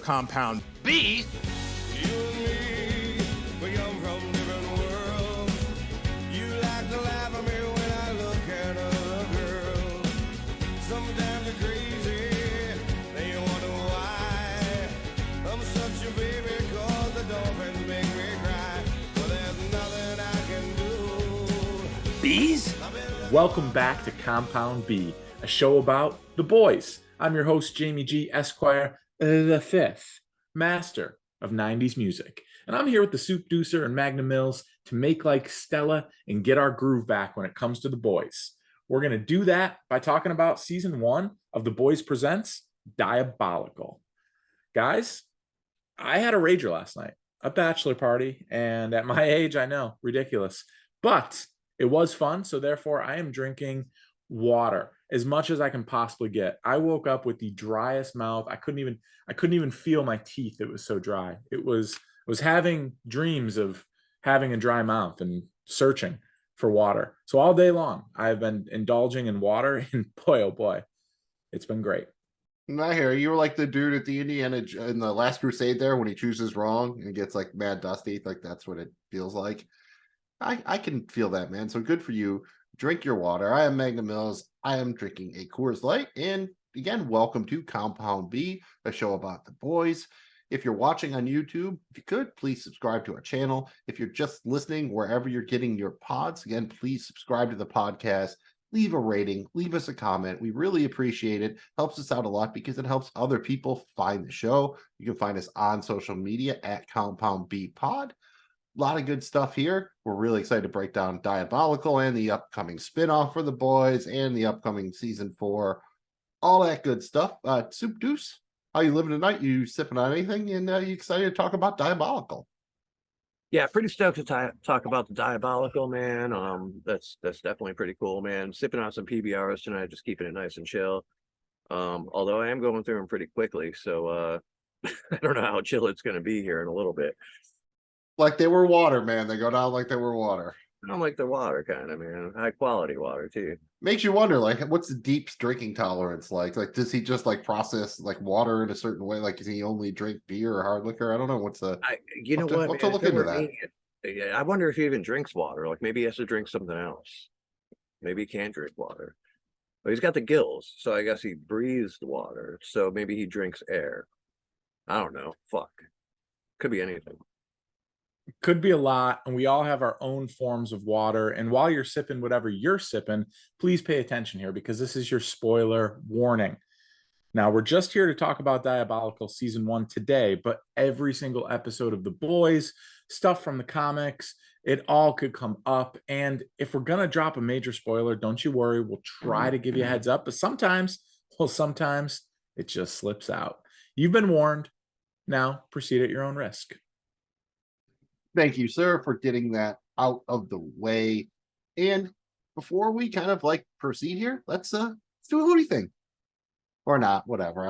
Compound B. You and me, we come from different worlds. You like to laugh at me when I look at a girl. Sometimes you're crazy, then you wonder why. I'm such a baby, cause the dolphins make me cry. Well, there's nothing I can do. Bees? Welcome back to Compound B, a show about the boys. I'm your host, Jamie G. Esquire, the fifth master of 90s music. And I'm here with the Soupdeucer and Magnum Mills to make like Stella and get our groove back when it comes to the boys. We're going to do that by talking about season 1 of The Boys Presents Diabolical. Guys, I had a rager last night, a bachelor party, and at my age, I know, ridiculous. But it was fun, so therefore I am drinking water as much as I can possibly get. I woke up with the driest mouth. I couldn't even feel my teeth. It was so dry. I was having dreams of having a dry mouth and searching for water. So all day long, I've been indulging in water, and boy, oh boy, it's been great. I hear you were like the dude at the Indiana in the Last Crusade there when he chooses wrong and gets like mad dusty. Like that's what it feels like. I can feel that, man. So good for you. Drink your water. I am Magnum Mills. I am drinking a Coors Light. And again, welcome to Compound B, a show about the boys. If you're watching on YouTube, if you could, please subscribe to our channel. If you're just listening wherever you're getting your pods, again, please subscribe to the podcast. Leave a rating. Leave us a comment. We really appreciate it. Helps us out a lot because it helps other people find the show. You can find us on social media at Compound B Pod. A lot of good stuff here. We're really excited to break down Diabolical and the upcoming spinoff for the boys and the upcoming season 4. All that good stuff. Soupdeucer, how you living tonight? You sipping on anything? And you excited to talk about Diabolical? Yeah, pretty stoked to talk about the Diabolical, man. That's definitely pretty cool, man. Sipping on some PBRs tonight, just keeping it nice and chill. Although I am going through them pretty quickly, so I don't know how chill it's going to be here in a little bit. Like they were water, man. They go down like they were water. I don't like the water, kind of, man. High quality water too. Makes you wonder, like, what's the Deep's drinking tolerance like? Like, does he just like process like water in a certain way? Like, does he only drink beer or hard liquor? I don't know. What's the? You know what? We'll have to look into that. Yeah, I wonder if he even drinks water. Like maybe he has to drink something else. Maybe he can't drink water. But he's got the gills, so I guess he breathes the water. So maybe he drinks air. I don't know. Fuck. Could be anything. Could be a lot, and we all have our own forms of water. And while you're sipping whatever you're sipping, please pay attention here because this is your spoiler warning. Now, we're just here to talk about Diabolical season 1 today, but every single episode of The Boys, stuff from the comics, it all could come up. And if we're going to drop a major spoiler, don't you worry, we'll try to give you a heads up, but sometimes it just slips out. You've been warned. Now proceed at your own risk. Thank you, sir, for getting that out of the way. And before we kind of like proceed here, let's do a Hootie thing. Or not, whatever.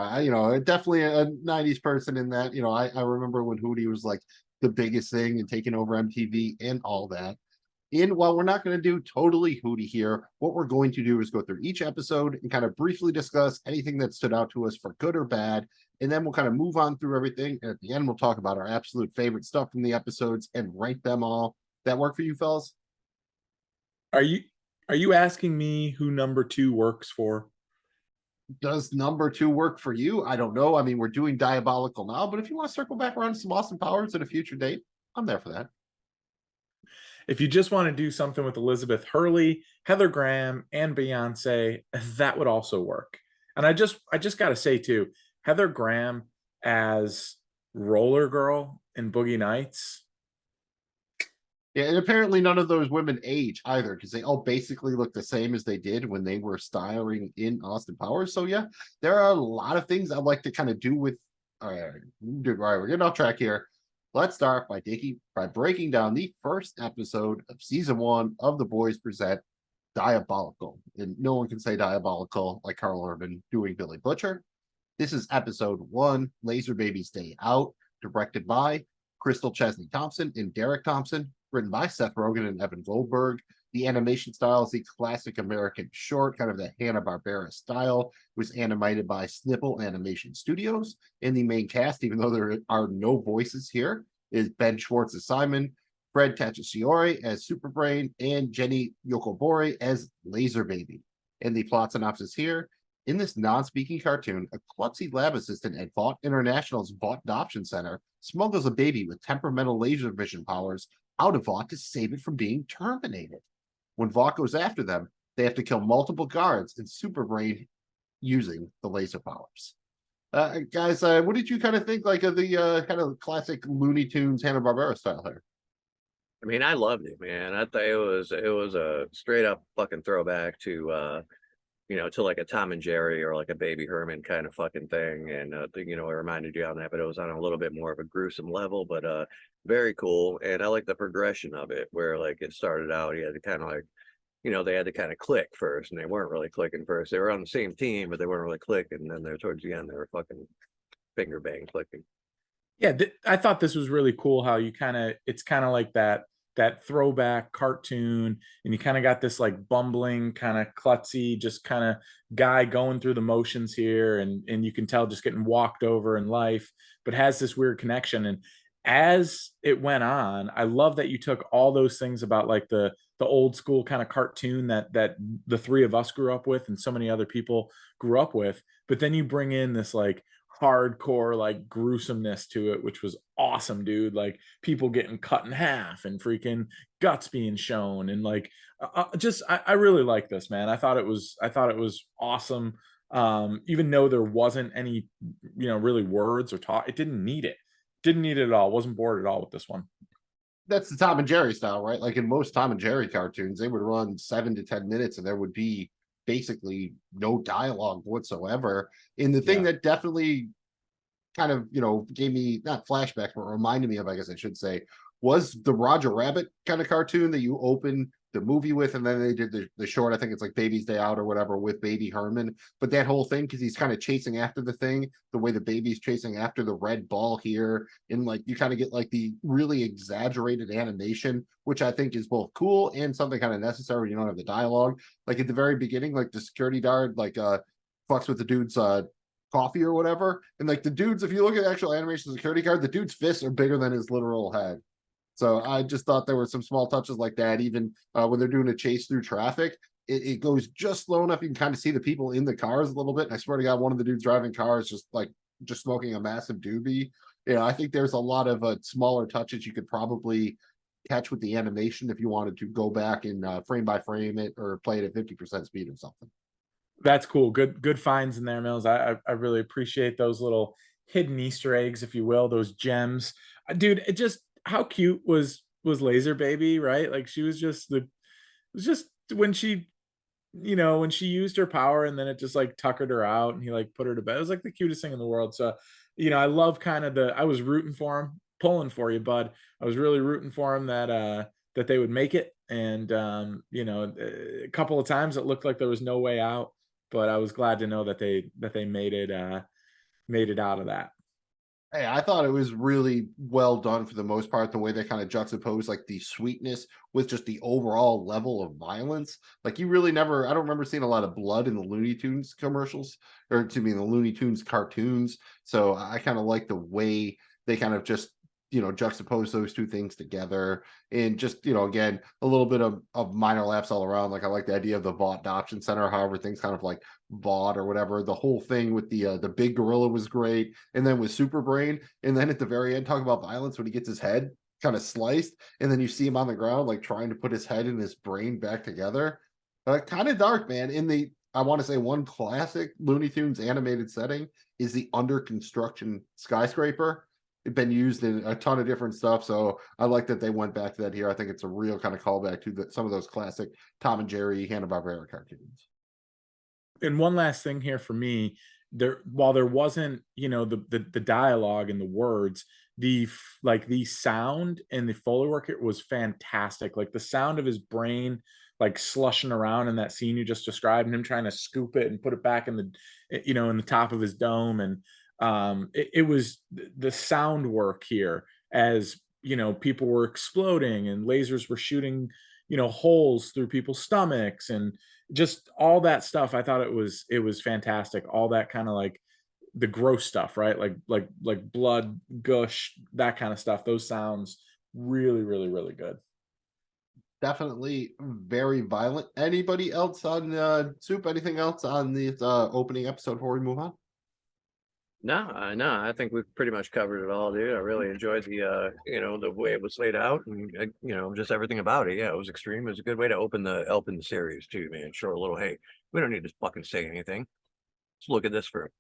Definitely a 90s person in that. I remember when Hootie was like the biggest thing and taking over MTV and all that. And while we're not going to do totally Hootie here, what we're going to do is go through each episode and kind of briefly discuss anything that stood out to us for good or bad. And then we'll kind of move on through everything. And at the end, we'll talk about our absolute favorite stuff from the episodes and rank them all. That work for you, fellas? Are you asking me who number 2 works for? Does number 2 work for you? I don't know. I mean, we're doing Diabolical now, but if you want to circle back around to some Austin Powers at a future date, I'm there for that. If you just want to do something with Elizabeth Hurley, Heather Graham, and Beyonce, that would also work. And I just got to say too, Heather Graham as Roller Girl in Boogie Nights. Yeah, and apparently none of those women age either because they all basically look the same as they did when they were starring in Austin Powers. So yeah, there are a lot of things I'd like to kind of do with. All right, we're getting off track here. Let's start by breaking down the first episode of season 1 of The Boys Present Diabolical. And no one can say Diabolical like Carl Urban doing Billy Butcher. This is episode 1, Laser Babies Day Out, directed by Crystal Chesney Thompson and Derek Thompson, written by Seth Rogen and Evan Goldberg. The animation style is the classic American short, kind of the Hanna-Barbera style. It was animated by Snipple Animation Studios. In the main cast, even though there are no voices here, is Ben Schwartz as Simon, Fred Tatasciore as Superbrain, and Jenny Yokobori as Laser Baby. And the plot synopsis here: in this non-speaking cartoon, a klutzy lab assistant at Vought International's Vought Adoption Center smuggles a baby with temperamental laser vision powers out of Vought to save it from being terminated. When Vought goes after them, they have to kill multiple guards and Superbrain using the laser powers. Guys, what did you kind of think like of the kind of classic Looney Tunes Hanna-Barbera style here? I mean, I loved it, man. I thought it was a straight up fucking throwback to to like a Tom and Jerry or like a Baby Herman kind of fucking thing. And it reminded you on that, but it was on a little bit more of a gruesome level, but very cool. And I like the progression of it, where like it started out, you had to kind of like, they had to kind of click first, and they weren't really clicking first. They were on the same team, but they weren't really clicking. And then they're towards the end, they were fucking finger bang clicking. Yeah, I thought this was really cool how it's kind of like that throwback cartoon, and you kind of got this like bumbling, kind of klutzy, just kind of guy going through the motions here, and you can tell just getting walked over in life, but has this weird connection. And as it went on, I love that you took all those things about like the old school kind of cartoon that the three of us grew up with and so many other people grew up with, but then you bring in this like hardcore like gruesomeness to it, which was awesome, dude. Like people getting cut in half and freaking guts being shown, and like I really like this, man. I thought it was awesome. Even though there wasn't any really words or talk, it didn't need it at all. Wasn't bored at all with this one. That's the Tom and Jerry style, right? Like in most Tom and Jerry cartoons, they would run 7 to 10 minutes and there would be basically no dialogue whatsoever. And the thing that definitely kind of, gave me not flashbacks, but reminded me of, I guess I should say, was the Roger Rabbit kind of cartoon that you open the movie with, and then they did the short, I think it's like Baby's Day Out or whatever, with Baby Herman. But that whole thing, because he's kind of chasing after the thing, the way the baby's chasing after the red ball here, and like you kind of get like the really exaggerated animation, which I think is both cool and something kind of necessary when you don't have the dialogue. Like at the very beginning, like the security guard like fucks with the dude's coffee or whatever, and like the dude's, if you look at actual animation security guard, the dude's fists are bigger than his literal head. So I just thought there were some small touches like that. Even when they're doing a chase through traffic, it goes just slow enough you can kind of see the people in the cars a little bit. And I swear to God, one of the dudes driving cars just smoking a massive doobie. I think there's a lot of smaller touches you could probably catch with the animation if you wanted to go back and frame by frame it or play it at 50% speed or something. That's cool. Good finds in there, Mills. I really appreciate those little hidden Easter eggs, if you will, those gems. Dude, it just, how cute was Laser Baby, right? Like she was just it was just when she when she used her power and then it just like tuckered her out and he like put her to bed. It was like the cutest thing in the world. So, I love kind of I was rooting for him, pulling for you, bud. I was really rooting for him that they would make it. And a couple of times it looked like there was no way out, but I was glad to know that they made it out of that. Hey, I thought it was really well done for the most part, the way they kind of juxtapose like the sweetness with just the overall level of violence. Like you really I don't remember seeing a lot of blood in the Looney Tunes commercials, or to me, the Looney Tunes cartoons. So I kind of like the way they kind of just, juxtapose those two things together, and just, again, a little bit of minor laughs all around. Like I like the idea of the Vought Adoption Center, however things kind of like Vought or whatever. The whole thing with the big gorilla was great, and then with Superbrain, and then at the very end, talk about violence when he gets his head kind of sliced, and then you see him on the ground like trying to put his head and his brain back together. Kind of dark, man. I want to say one classic Looney Tunes animated setting is the under construction skyscraper. It's been used in a ton of different stuff, so I like that they went back to that here. I think it's a real kind of callback to some of those classic Tom and Jerry Hanna-Barbera cartoons. And one last thing here for me, while there wasn't the dialogue and the words, the sound and the Foley work, it was fantastic. Like the sound of his brain like slushing around in that scene you just described, and him trying to scoop it and put it back in the top of his dome. And it was the sound work here as people were exploding and lasers were shooting, holes through people's stomachs and just all that stuff. I thought it was fantastic. All that kind of like the gross stuff, right? Like blood, gush, that kind of stuff. Those sounds really, really, really good. Definitely very violent. Anybody else on Soup? Anything else on the opening episode before we move on? No, I think we've pretty much covered it all, dude. I really enjoyed the the way it was laid out, and just everything about it. Yeah, it was extreme. It was a good way to open the series too, man. Show a little, hey, we don't need to fucking say anything. Let's look at this for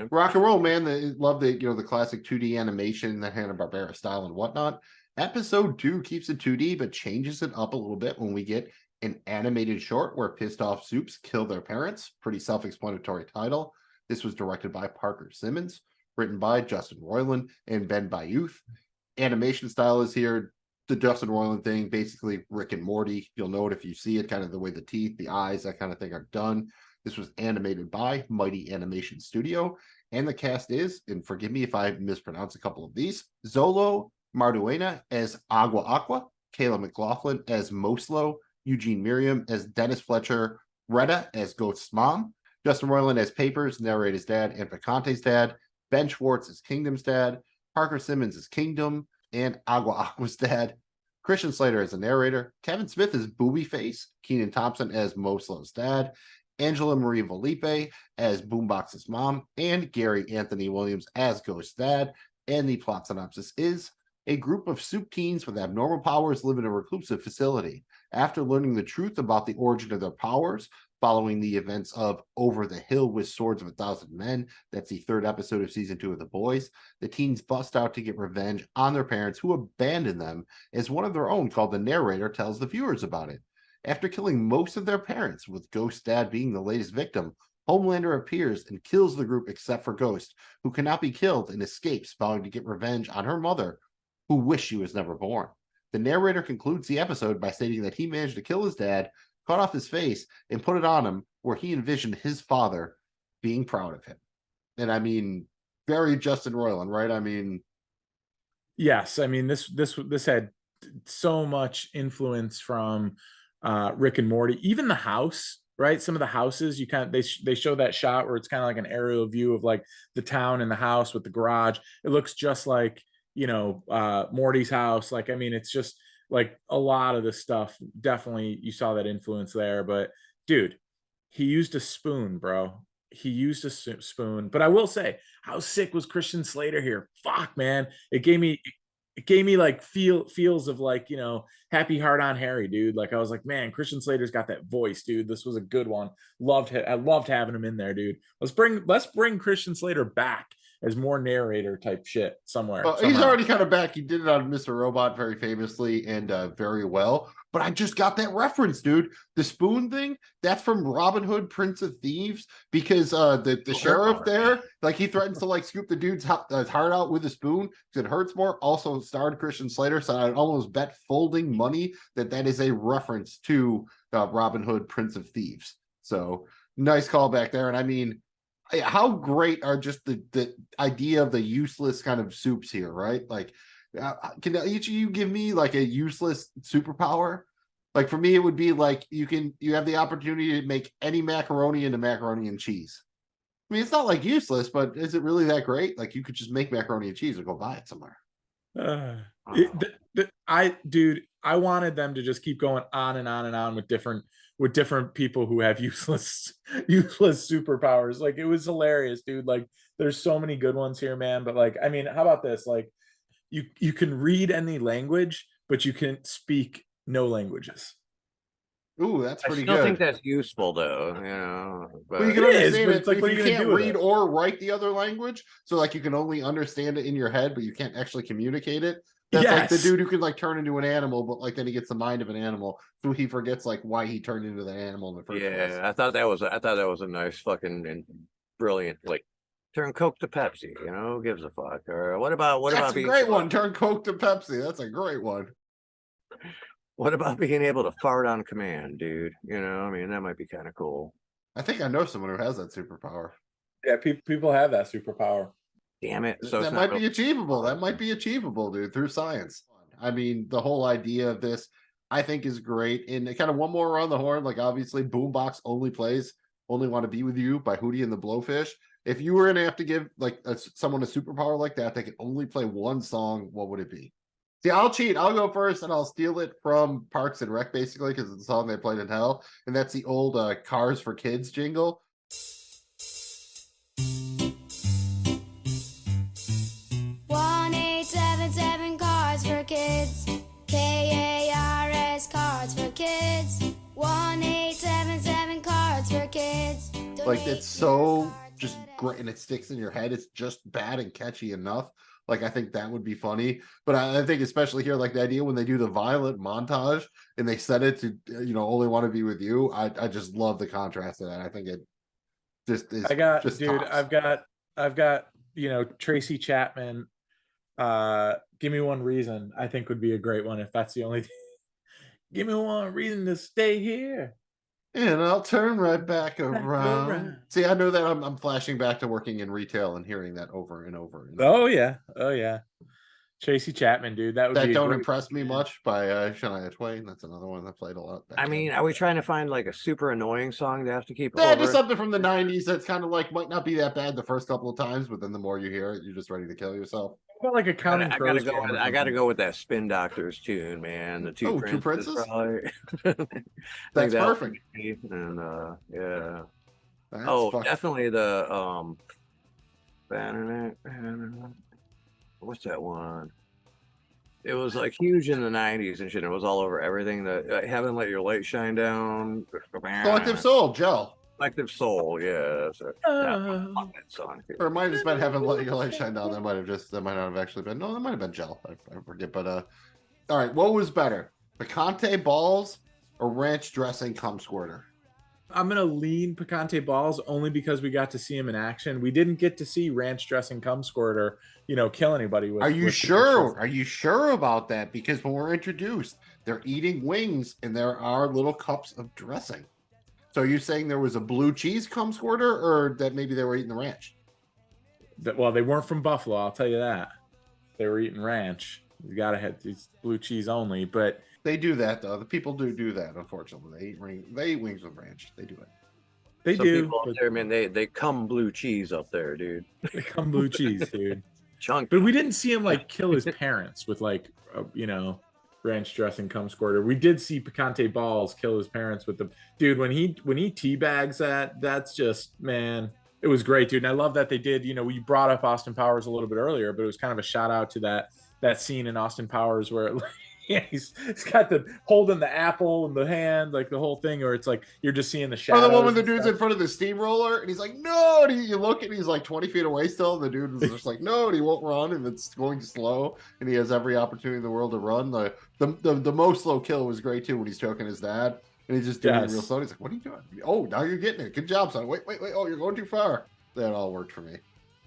Rock and roll, man. Love the classic 2D animation, the Hanna-Barbera style and whatnot. Episode 2 keeps it 2D, but changes it up a little bit when we get an animated short where pissed off Soups kill their parents. Pretty self-explanatory title. This was directed by Parker Simmons, written by Justin Roiland and Ben Bayouth. Animation style is here. The Justin Roiland thing, basically Rick and Morty. You'll know it if you see it, kind of the way the teeth, the eyes, that kind of thing are done. This was animated by Mighty Animation Studio. And the cast is, and forgive me if I mispronounce a couple of these, Zolo Marduena as Agua Aqua, Kayla McLaughlin as Moslo, Eugene Miriam as Dennis Fletcher, Retta as Ghost's mom, Justin Roiland as Papers, Narrator's dad, and Picante's dad, Ben Schwartz as Kingdom's dad, Parker Simmons as Kingdom, and Agua Aqua's dad, Christian Slater as the narrator, Kevin Smith as Boobyface, Keenan Thompson as Moslo's dad, Angela Marie Felipe as Boombox's mom, and Gary Anthony Williams as Ghost's dad. And the plot synopsis is: a group of Soup teens with abnormal powers live in a reclusive facility. After learning the truth about the origin of their powers, following the events of Over the Hill with Swords of 1,000 Men, that's the 3rd episode of season 2 of The Boys, the teens bust out to get revenge on their parents who abandoned them, as one of their own called the narrator tells the viewers about it. After killing most of their parents, with Ghost's dad being the latest victim, Homelander appears and kills the group except for Ghost, who cannot be killed and escapes, vowing to get revenge on her mother, who wished she was never born. The narrator concludes the episode by stating that he managed to kill his dad, cut off his face, and put it on him where he envisioned his father being proud of him. And I mean, very Justin Roiland, right? I mean, yes. I mean, this had so much influence from Rick and Morty. Even the house, right? Some of the houses, they show that shot where it's kind of like an aerial view of like the town and the house with the garage. It looks just like Morty's house. Like, I mean, it's just like a lot of this stuff. Definitely you saw that influence there. But dude, he used a spoon, bro. He used a spoon. But I will say, how sick was Christian Slater here? Fuck, man. It gave me like feels of like, Happy Heart on Harry, dude. Like, I was like, man, Christian Slater's got that voice, dude. This was a good one. I loved having him in there, dude. Let's bring Christian Slater back as more narrator type shit somewhere. Well, he's already kind of back. He did it on Mr. Robot very famously and very well. But I just got that reference, dude. The spoon thing, that's from Robin Hood, Prince of Thieves, because the sheriff there, like, he threatens to like scoop the dude's heart out with a spoon because it hurts more. Also starred Christian Slater, so I'd almost bet folding money that is a reference to Robin Hood, Prince of Thieves. So nice callback there. And I mean, how great are just the idea of the useless kind of soups here, right? Like, can each of you give me like a useless superpower? Like, for me, it would be like you have the opportunity to make any macaroni into macaroni and cheese. I mean, it's not like useless, but is it really that great? Like, you could just make macaroni and cheese or go buy it somewhere. I wanted them to just keep going on and on and on with different people who have useless superpowers. Like, it was hilarious, dude. Like, there's so many good ones here, man. But like, I mean, how about this? Like, you can read any language, but you can speak no languages. Ooh, that's pretty good. I still think that's useful, though. But well, you can understand it. It's like, if you can't read or write the other language, so like you can only understand it in your head, but you can't actually communicate it. That's like the dude who could like turn into an animal, but like then he gets the mind of an animal, so he forgets like why he turned into the animal in the first place. Yeah, I thought that was a nice fucking and brilliant, like, turn Coke to Pepsi. Who gives a fuck? Or what about That's a great one. Turn Coke to Pepsi. That's a great one. What about being able to fart on command, dude? I mean, that might be kind of cool. I think I know someone who has that superpower. Yeah, people have that superpower. Damn it! So that might be achievable. That might be achievable, dude, through science. I mean, the whole idea of this, I think, is great. And kind of one more around the horn, like obviously Boombox only plays Only Want to Be With You by Hootie and the Blowfish. If you were going to have to give like someone a superpower like that, they could only play one song, what would it be? See, I'll cheat. I'll go first and I'll steal it from Parks and Rec, basically, because it's the song they played in Hell. And that's the old Cars for Kids jingle. 1877 Cars for Kids. KARS Cards for Kids. 1877 Cards for Kids. Like, it's so just great and it sticks in your head. It's just bad and catchy enough. Like, I think that would be funny. But I think especially here, like the idea when they do the violent montage and they set it to, Only Want to Be With You. I just love the contrast of that. I think it just is. I've got, Tracy Chapman. Give Me One Reason, I think would be a great one if that's the only thing. Give me one reason to stay here. And I'll turn right back around. See, I know that I'm flashing back to working in retail and hearing that over and over. And over. Oh yeah. Tracy Chapman, dude, that don't impress me much by Shania Twain. That's another one that played a lot. I mean, are we trying to find like a super annoying song to have to keep? Yeah, just something from the '90s that's kind of like might not be that bad the first couple of times, but then the more you hear it, you're just ready to kill yourself. About like a Counting Crows. I gotta go with that Spin Doctors tune, man. The Two Princes. That's perfect. And yeah. That's definitely the what's that one? It was like huge in the '90s and shit. It was all over everything. The Haven't Let Your Light Shine Down. Collective Soul, Gel. Collective Soul, yeah. So, that song. Or it might have just been Haven't Let Your Light Shine Down. That might not have actually been. No, that might have been Gel. I forget. But all right, what was better, Picante Balls or Ranch Dressing Cum Squirter? I'm gonna lean Picante Balls only because we got to see him in action. We didn't get to see Ranch Dressing Cum Squirter, kill anybody with. Are you sure? Are you sure about that? Because when we're introduced, they're eating wings and there are little cups of dressing. So are you saying there was a blue cheese cum squirter, or that maybe they were eating the ranch? Well, they weren't from Buffalo, I'll tell you that. They were eating ranch. You gotta have these blue cheese only, but they do that though. The people do that. Unfortunately, they eat wings with ranch. They do it. They Some do. People up there, man, they come blue cheese up there, dude. They come blue cheese, dude. Chunk. But we didn't see him like kill his parents with ranch dressing cum squirter. We did see Picante Balls kill his parents with the dude when he teabags that. That's just, man, it was great, dude. And I love that they did. We brought up Austin Powers a little bit earlier, but it was kind of a shout out to that scene in Austin Powers where he's got the holding the apple in the hand, like the whole thing, or it's like you're just seeing the shadows. Oh, the one when the dude's in front of the steamroller and he's like, no, and you look and he's like 20 feet away still, and the dude is just like, no, and he won't run, and it's going slow, and he has every opportunity in the world to run. The most slow kill was great too when he's choking his dad, and he's just doing it real slow. He's like, what are you doing? Oh, now you're getting it. Good job, son. Wait. Oh, you're going too far. That all worked for me.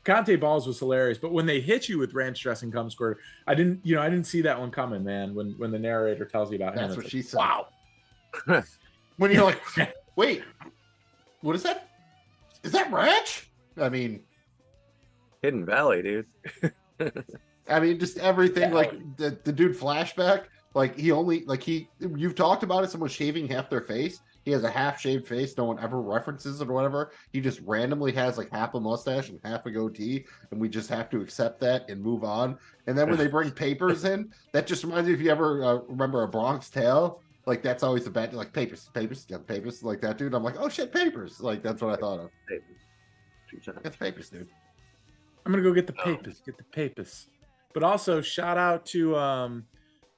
Picante Balls was hilarious, but when they hit you with ranch dressing cum squirter, I didn't see that one coming, man. When the narrator tells you about him, that's what she said. Wow. When you're like, wait, what is that? Is that ranch? I mean, Hidden Valley, dude. I mean, just everything. Like the dude flashback. Like you've talked about it. Someone shaving half their face. He has a half-shaved face. No one ever references it or whatever. He just randomly has like half a mustache and half a goatee, and we just have to accept that and move on. And then when they bring papers in, that just reminds me, if you ever remember A Bronx Tale, like that's always the bad, like papers, like that dude. I'm like, oh shit, papers. Like that's what I thought of. It's papers, dude. I'm gonna go get the papers. Get the papers. But also shout out to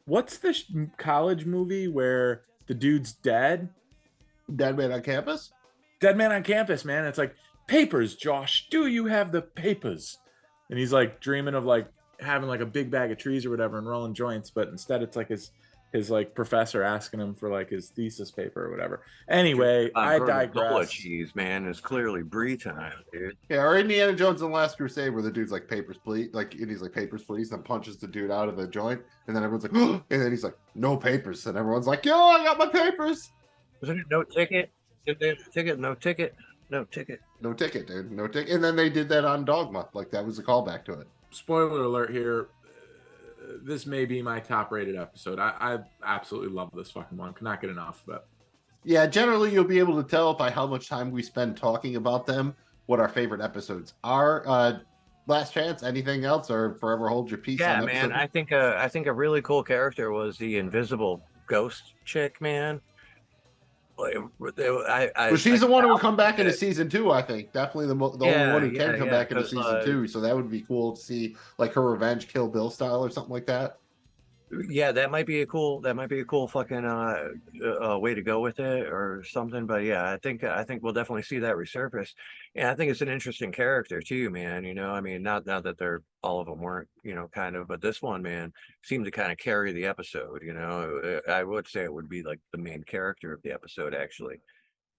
what's the college movie where the dude's dead? Dead Man on Campus? Dead Man on Campus, man. It's like, papers, Josh. Do you have the papers? And he's like dreaming of like having like a big bag of trees or whatever and rolling joints, but instead it's like his like professor asking him for like his thesis paper or whatever. Anyway, I digress. Cheese, man, is clearly brie time, dude. Yeah, or Indiana Jones and the Last Crusade, where the dude's like, papers, please. Like, and he's like, papers, please. Then punches the dude out of the joint. And then everyone's like, oh! And then he's like, no papers. And everyone's like, yo, I got my papers. No ticket. No ticket. No ticket, dude. No ticket. And then they did that on Dogma. Like, that was a callback to it. Spoiler alert here. this may be my top rated episode. I absolutely love this fucking one. Cannot get enough. But Yeah, generally you'll be able to tell by how much time we spend talking about them what our favorite episodes are. Last chance, anything else, or forever hold your peace Yeah, on man. episode? I think a really cool character was the invisible ghost chick, man. Like, Well, she's the one who will come back into it. season 2, I think. Definitely the only one Yeah, who can yeah, come yeah. back into Because season 2. So that would be cool to see, like her revenge Kill Bill style or something like that. yeah, that might be a cool fucking way to go with it or something. But yeah, I think we'll definitely see that resurface. And I think it's an interesting character too, man. You know, I mean, not that they're all of them weren't, you know, kind of, but this one, man, seemed to kind of carry the episode. You know, I would say it would be like the main character of the episode, actually.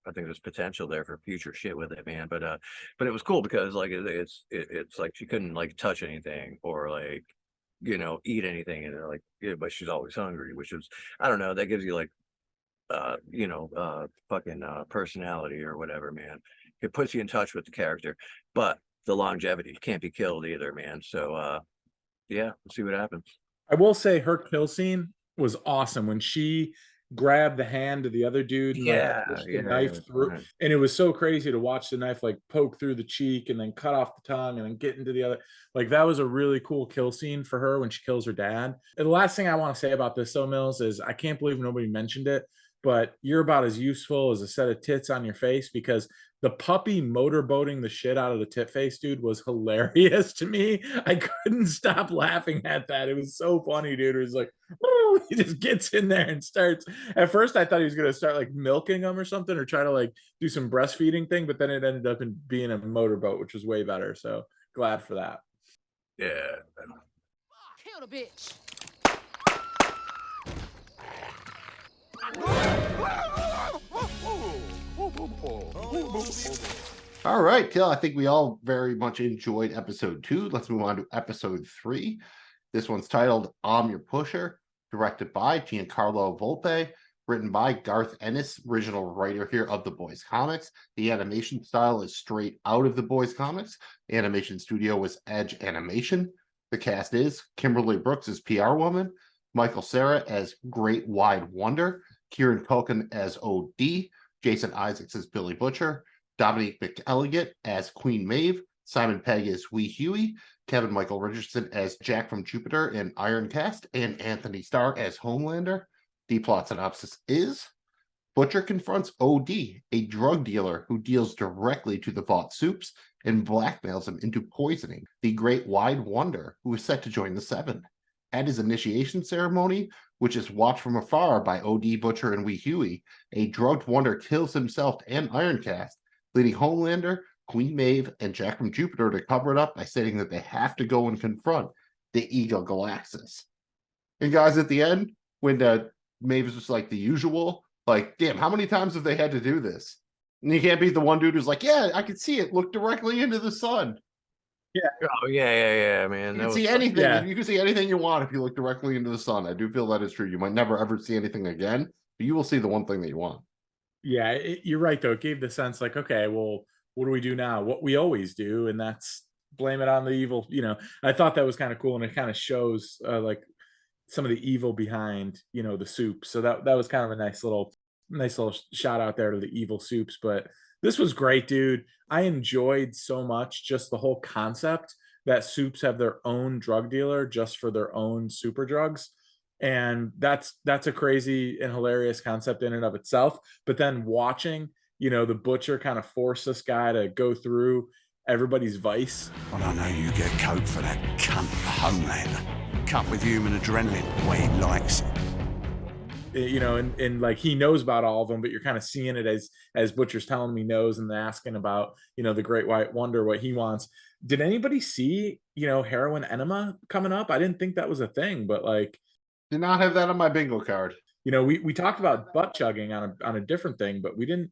I think there's potential there for future shit with it, man. But it was cool because like it's like she couldn't like touch anything or like, you know, eat anything, and they're like, yeah, but she's always hungry, which is, I don't know, that gives you like you know, fucking personality or whatever, man. It puts you in touch with the character, but the longevity can't be killed either, man. So yeah, we'll see what happens. I will say her kill scene was awesome when she grabbed the hand of the other dude and like Yeah, pushed the yeah, knife through. yeah. And it was so crazy to watch the knife like poke through the cheek and then cut off the tongue and then get into the other. Like that was a really cool kill scene for her when she kills her dad. And the last thing I want to say about this, though, Mills, is I can't believe nobody mentioned it, but you're about as useful as a set of tits on your face, because the puppy motorboating the shit out of the tit face dude was hilarious to me. I couldn't stop laughing at that. It was so funny, dude. It was like, oh, he just gets in there and starts. At first, I thought he was going to start like milking them or something, or try to like do some breastfeeding thing, but then it ended up in being a motorboat, which was way better. So glad for that. Yeah. Kill the bitch. All right, Kill. I think we all very much enjoyed episode 2. Let's move on to episode 3. This one's titled I'm Your Pusher, directed by Giancarlo Volpe, written by Garth Ennis, original writer here of The Boys comics. The animation style is straight out of The Boys comics. The animation studio was Edge Animation. The cast is Kimberly Brooks as PR Woman, Michael Cera as Great Wide Wonder, Kieran Culkin as OD, Jason Isaacs as Billy Butcher, Dominique McElligott as Queen Maeve, Simon Pegg as Wee Huey, Kevin Michael Richardson as Jack from Jupiter and Ironcast, and Anthony Starr as Homelander. The plot synopsis is: Butcher confronts OD, a drug dealer who deals directly to the Vought Soups and blackmails him into poisoning the Great Wide Wonder, who is set to join the Seven. At his initiation ceremony, which is watched from afar by OD, Butcher, and Wee Huey, a drugged Wonder kills himself and Ironcast, leading Homelander, Queen Maeve, and Jack from Jupiter to cover it up by stating that they have to go and confront the Eagle Galaxis. And guys, at the end, when Maeve is just like the usual, like, damn, how many times have they had to do this? And you can't beat the one dude who's like, yeah, I can see it. Look directly into the sun. Oh yeah, man. You That can was see fun. anything. Yeah. You can see anything you want if you look directly into the sun. I do feel that is true. You might never ever see anything again, but you will see the one thing that you want. Yeah, you're right, though. It gave the sense like, okay, well, what do we do now? What we always do, and that's blame it on the evil. You know, I thought that was kind of cool, and it kind of shows like some of the evil behind, you know, the soup. So that was kind of a nice little shout out there to the evil soups. But this was great, dude. I enjoyed so much just the whole concept that soups have their own drug dealer just for their own super drugs. And that's a crazy and hilarious concept in and of itself. But then watching, you know, the butcher kind of force this guy to go through everybody's vice. Well, I know you get coke for that cunt Homelander. Cut with human adrenaline, the way he likes it. You know, and like he knows about all of them, but you're kind of seeing it as Butcher's telling him he knows, and asking about, you know, the Great White Wonder, what he wants. Did anybody see, you know, heroin enema coming up? I didn't think that was a thing, but like, Did not have that on my bingo card. you know, we talked about butt chugging on a different thing, but we didn't.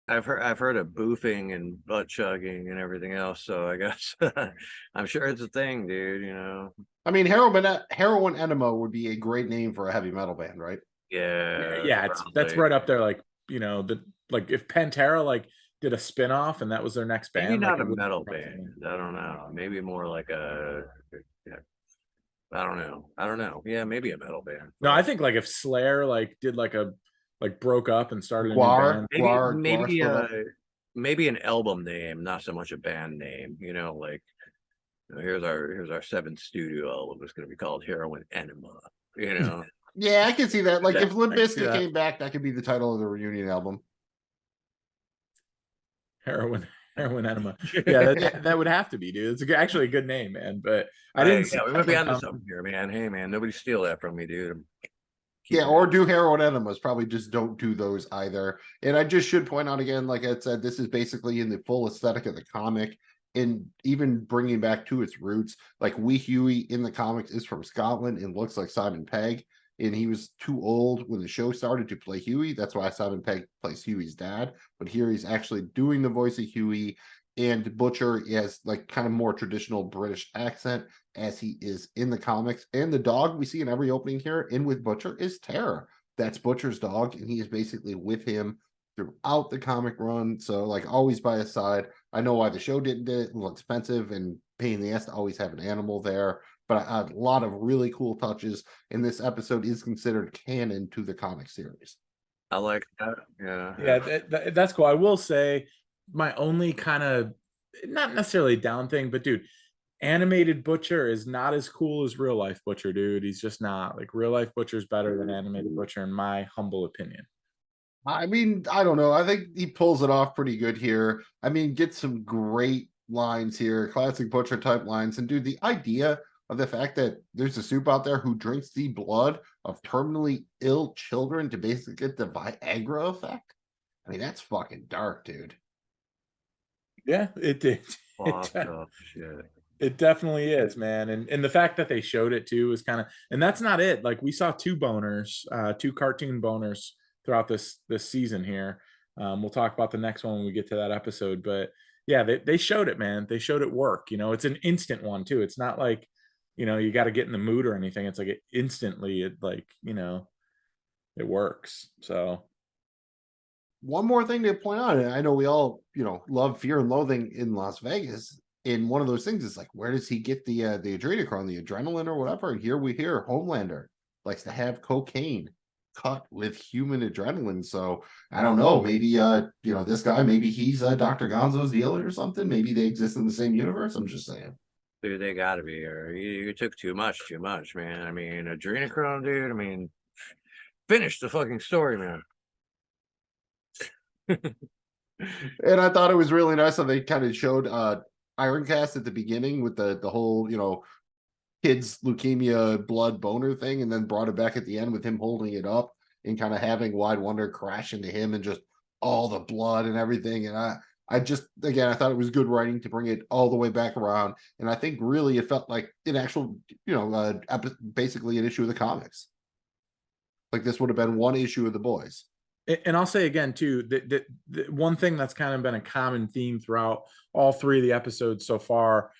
I've heard of boofing and butt chugging and everything else, so I guess I'm sure it's a thing, dude. You know. I mean, heroin enema would be a great name for a heavy metal band, right? Yeah, That's right up there. Like, you know, like if Pantera like did a spin-off and that was their next band, maybe not like, a metal band. I don't know. Maybe more like a I don't know. I don't know. Yeah, maybe a metal band. No, I but think like if Slayer like did like a like broke up and started a new Guar, band. maybe Guar, Guar maybe split up. maybe an album name, not so much a band name. You know, like here's our seventh studio album. It's going to be called Heroin Enema. You know, Yeah, I can see that. Like Yeah, if Limp I can see Bizkit that. came back, that could be the title of the reunion album. Heroin enema. Yeah, Yeah. that would have to be, dude. It's actually a good name, man. But I Hey, didn't see yeah, we that might be one onto coming. something here, man. Hey, man, nobody steal that from me, dude. I'm Yeah, keeping or it. do heroin enemas. Probably just don't do those either. And I just should point out again, like I said, this is basically in the full aesthetic of the comic, and even bringing back to its roots. Like Wee Huey in the comics is from Scotland and looks like Simon Pegg, and he was too old when the show started to play Huey. That's why Simon Pegg plays Huey's dad. But here he's actually doing the voice of Huey, and Butcher is like kind of more traditional British accent as he is in the comics. And the dog we see in every opening here in with Butcher is Terror. That's Butcher's dog, and he is basically with him throughout the comic run. So, like, always by his side. I know why the show didn't do it. A little expensive and pain in the ass to always have an animal there. But a lot of really cool touches. And this episode is considered canon to the comic series. I like that. Yeah. Yeah, that's cool. I will say my only kind of not necessarily down thing, but dude, animated Butcher is not as cool as real life Butcher, dude. He's just not. Like real life Butcher's better than animated Butcher, in my humble opinion. I mean, I don't know. I think he pulls it off pretty good here. I mean, get some great lines here, classic Butcher type lines. And dude, the idea of the fact that there's a soup out there who drinks the blood of terminally ill children to basically get the Viagra effect. I mean, that's fucking dark, dude. Yeah, it did. Fucked up shit. It definitely is, man. And the fact that they showed it too is kind of, and that's not it. Like we saw two boners, two cartoon boners throughout this season here. We'll talk about the next one when we get to that episode. But yeah, they showed it, man. They showed it work. You know, it's an instant one too. It's not like, you know, you got to get in the mood or anything. It's like it instantly, it like, you know, it works. So One more thing to point out, and I know we all, love Fear and Loathing in Las Vegas. And one of those things is like, where does he get the adrenochrome, the adrenaline or whatever? And here we hear Homelander likes to have cocaine cut with human adrenaline. So I don't know, maybe this guy, maybe he's Dr. Gonzo's dealer or something. Maybe they exist in the same universe. I'm just saying. Dude, they gotta be here. You took too much, man. I mean, adrenochrome, dude. I mean, finish the fucking story, man. And I thought it was really nice how they kind of showed Ironcast at the beginning with the whole, kids leukemia blood boner thing, and then brought it back at the end with him holding it up and kind of having Wide Wonder crash into him and just all the blood and everything. And I just, again, I thought it was good writing to bring it all the way back around. And I think really it felt like an actual, basically an issue of the comics. Like this would have been one issue of the boys. And I'll say again too that the one thing that's kind of been a common theme throughout all three of the episodes so far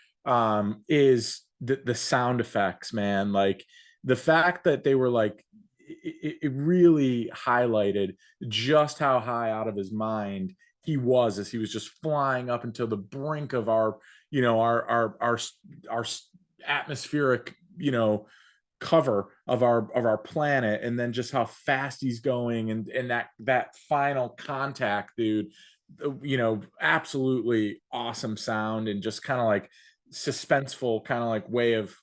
is the sound effects, man. Like the fact that they were like it really highlighted just how high out of his mind he was as he was just flying up until the brink of our atmospheric cover of our planet, and then just how fast he's going, and that final contact, dude. Absolutely awesome sound, and just kind of like suspenseful kind of like way of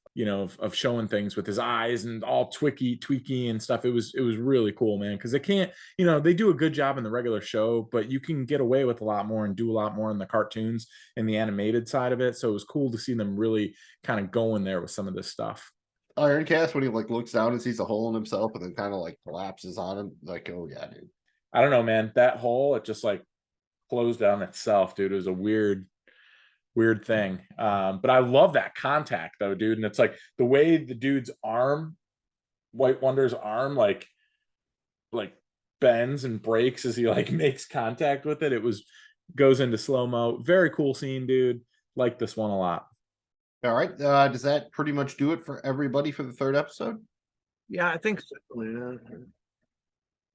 of showing things with his eyes and all tweaky and stuff. It was really cool, man, because they can't, they do a good job in the regular show, but you can get away with a lot more and do a lot more in the cartoons and the animated side of it. So it was cool to see them really kind of going there with some of this stuff. Ironcast, when he like looks down and sees a hole in himself and then kind of like collapses on him, like, oh yeah, dude. I don't know, man. That hole, it just like closed on itself, dude. It was a weird thing. But I love that contact though, dude. And it's like the way the dude's arm, White Wonder's arm, like bends and breaks as he like makes contact with it. It goes into slow-mo. Very cool scene, dude. Like this one a lot. All right. Does that pretty much do it for everybody for the third episode? Yeah, I think so. Yeah.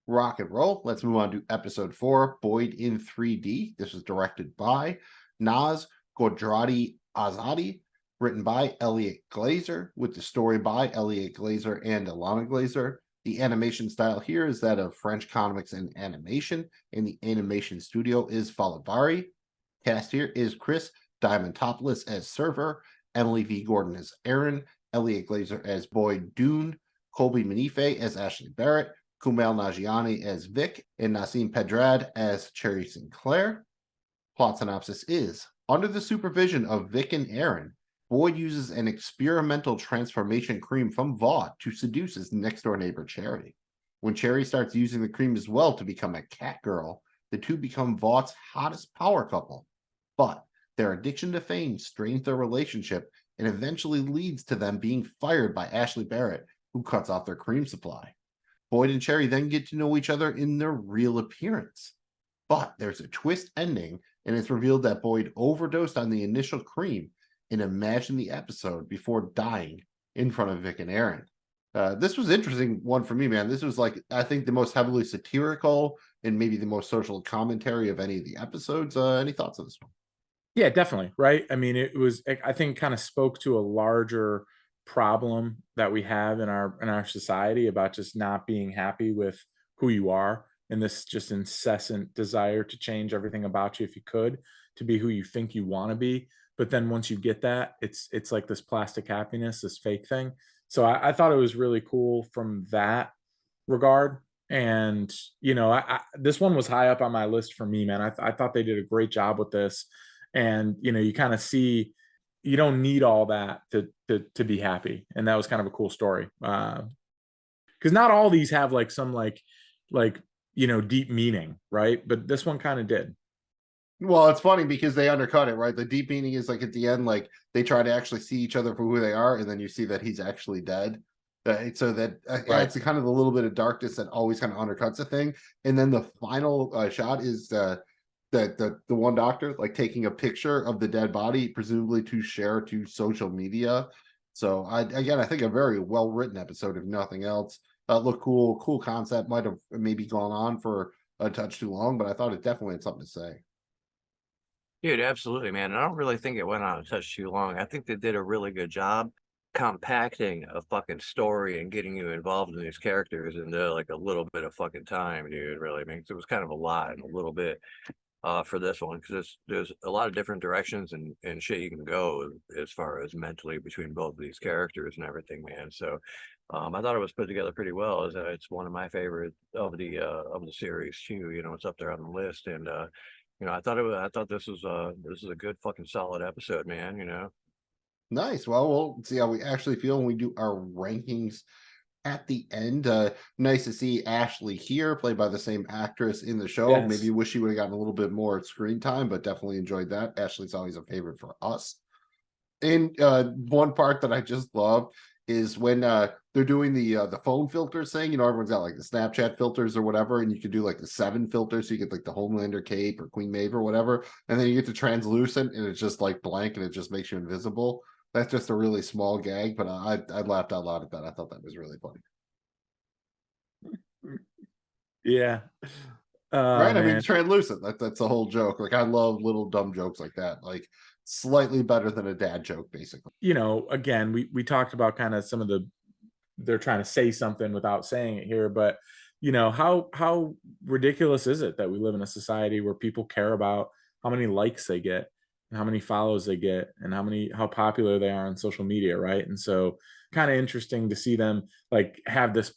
Rock and roll. Let's move on to episode 4, Boyd in 3D. This was directed by Naz Godrati Azadi. Written by Elliot Glazer, with the story by Elliot Glazer and Alana Glazer. The animation style here is that of French comics and animation, and the animation studio is Falavari. Cast here is Chris Diamantopoulos as Server, Emily V. Gordon as Aaron, Elliot Glazer as Boyd Dune, Colby Manife as Ashley Barrett, Kumail Nanjiani as Vic, and Nassim Pedrad as Cherry Sinclair. Plot synopsis is, under the supervision of Vic and Aaron, Boyd uses an experimental transformation cream from Vought to seduce his next-door neighbor, Cherry. When Cherry starts using the cream as well to become a cat girl, the two become Vaught's hottest power couple. But their addiction to fame strains their relationship and eventually leads to them being fired by Ashley Barrett, who cuts off their cream supply. Boyd and Cherry then get to know each other in their real appearance. But there's a twist ending, and it's revealed that Boyd overdosed on the initial cream and imagined the episode before dying in front of Vic and Aaron. This was an interesting one for me, man. This was like, I think, the most heavily satirical and maybe the most social commentary of any of the episodes. Any thoughts on this one? Yeah, definitely. Right. I mean, it was, I think, kind of spoke to a larger problem that we have in our society about just not being happy with who you are, and this just incessant desire to change everything about you if you could, to be who you think you want to be. But then once you get that, it's like this plastic happiness, this fake thing. So I thought it was really cool from that regard. And this one was high up on my list for me, man. I thought they did a great job with this. And you kind of see you don't need all that to be happy, and that was kind of a cool story. Because not all these have like some like deep meaning, right? But this one kind of did. Well, it's funny because they undercut it, right? The deep meaning is like at the end, like they try to actually see each other for who they are, and then you see that he's actually dead. So that adds kind of a little bit of darkness that always kind of undercuts a thing. And then the final shot is the one doctor like taking a picture of the dead body, presumably to share to social media. So I think a very well written episode, if nothing else. Looked cool concept. Might have maybe gone on for a touch too long, but I thought it definitely had something to say. Dude, absolutely, man. And I don't really think it went on a touch too long. I think they did a really good job compacting a fucking story and getting you involved in these characters into like a little bit of fucking time, dude. Really, I mean, it was kind of a lot in a little bit for this one, because there's a lot of different directions and shit you can go as far as mentally between both of these characters and everything, man. So I thought it was put together pretty well. It's one of my favorite of the series too. It's up there on the list, and I thought this was a good fucking solid episode, man. Nice. Well, we'll see how we actually feel when we do our rankings at the end. Nice to see Ashley here, played by the same actress in the show. Yes. Maybe wish she would have gotten a little bit more screen time, but definitely enjoyed that. Ashley's always a favorite for us. And one part that I just love is when they're doing the phone filters thing. Everyone's got like the Snapchat filters or whatever, and you could do like the 7 filters, so you get like the Homelander cape or Queen Maeve or whatever, and then you get to translucent, and it's just like blank, and it just makes you invisible. That's just a really small gag, but I laughed out loud at that. I thought that was really funny. Yeah. Right? I mean, Man. translucent. That's the whole joke. Like, I love little dumb jokes like that. Like, slightly better than a dad joke, basically. Again, we talked about kind of some of they're trying to say something without saying it here, but how ridiculous is it that we live in a society where people care about how many likes they get and how many follows they get and how popular they are on social media, right? And so kind of interesting to see them like have this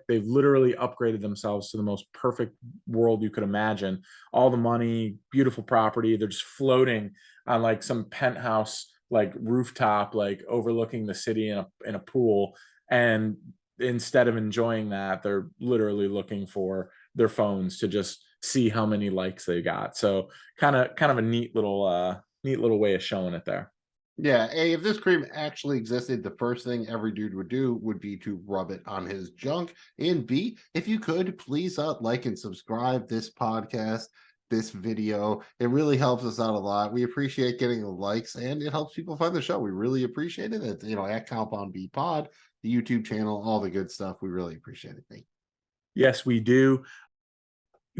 they've literally upgraded themselves to the most perfect world you could imagine. All the money, beautiful property, they're just floating on like some penthouse like rooftop, like overlooking the city in a pool. And instead of enjoying that, they're literally looking for their phones to just see how many likes they got. So kind of a neat little way of showing it there. Yeah, A, if this cream actually existed, the first thing every dude would do would be to rub it on his junk. And B, if you could, please like and subscribe this podcast, this video. It really helps us out a lot. We appreciate getting the likes, and it helps people find the show. We really appreciate it. It's, at Compound B Pod, the YouTube channel, all the good stuff. We really appreciate it. Thank you. Yes, we do.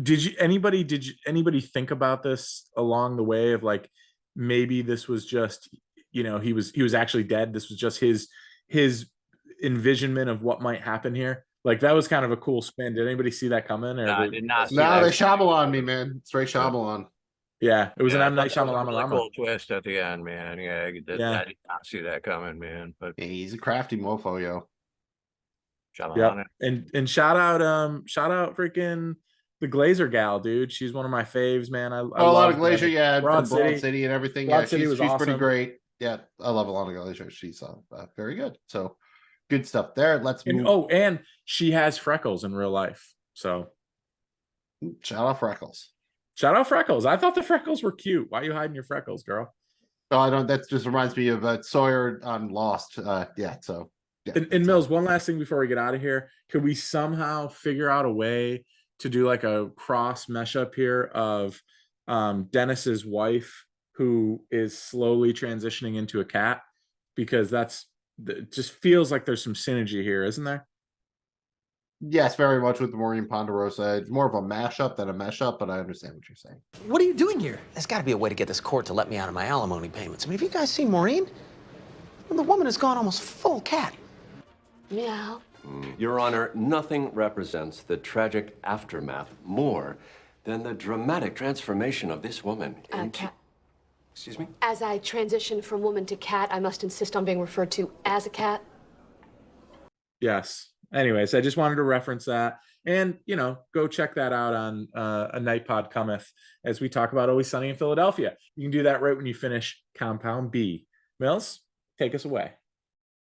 Did anybody think about this along the way of like, maybe this was just, he was actually dead. This was just his envisionment of what might happen here. Like that was kind of a cool spin. Did anybody see that coming? Or I did not see No, that. they Shyamalan me, man. Straight Shyamalan. Yeah, it was an I M Night thought that was a really Shyamalan. cool twist at the end, man. Yeah, I did not see that coming, man. But Yeah, he's a crafty mofo, yo. Shyamalan. And shout out freaking the Glazer gal, dude. She's one of my faves, man. I Oh, a lot of love Glacier, yeah, Broad from Broad City. City and everything. Broad Yeah, City was she's pretty awesome. great. Yeah, I love Alana Glacier. She's very good. So good stuff there. Let's And, move. and she has freckles in real life. So Shout out Freckles. shout out freckles. I thought the freckles were cute. Why are you hiding your freckles, girl? Oh, I don't. That just reminds me of Sawyer on Lost. Yeah. So. Yeah, And Mills, one last thing before we get out of here. Could we somehow figure out a way to do like a cross mesh up here of Dennis's wife, who is slowly transitioning into a cat? Because it just feels like there's some synergy here, isn't there? Yes, very much with the Maureen Ponderosa. It's more of a mashup than a mesh up, but I understand what you're saying. What are you doing here? There's got to be a way to get this court to let me out of my alimony payments. I mean, have you guys seen Maureen? Well, the woman has gone almost full cat. Meow. Your Honor, nothing represents the tragic aftermath more than the dramatic transformation of this woman into... Cat. Excuse me? As I transition from woman to cat, I must insist on being referred to as a cat. Yes. Anyways, I just wanted to reference that. And, go check that out on A Night Pod Cometh as we talk about Always Sunny in Philadelphia. You can do that right when you finish Compound B. Mills, take us away.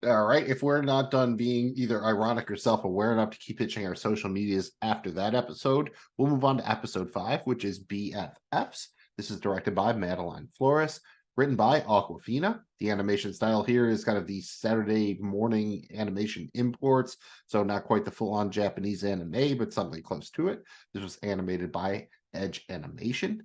All right. If we're not done being either ironic or self-aware enough to keep pitching our social medias after that episode, we'll move on to episode 5, which is BFFs. This is directed by Madeline Flores, written by Aquafina. The animation style here is kind of the Saturday morning animation imports, so not quite the full-on Japanese anime, but something close to it. This was animated by Edge Animation.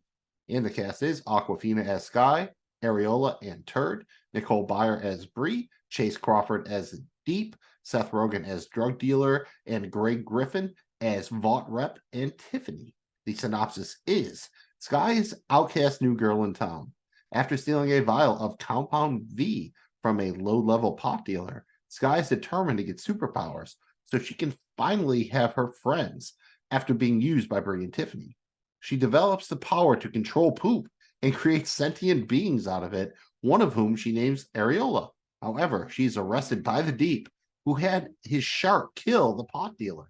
And the cast is Aquafina as Sky, Areola and Turd, Nicole Byer as Bree, Chase Crawford as Deep, Seth Rogen as Drug Dealer, and Greg Griffin as Vought Rep and Tiffany. The synopsis is, Sky is outcast new girl in town. After stealing a vial of Compound V from a low-level pot dealer, Sky is determined to get superpowers so she can finally have her friends after being used by Bree and Tiffany. She develops the power to control poop and create sentient beings out of it, one of whom she names Areola. However, she's arrested by the Deep, who had his shark kill the pot dealer.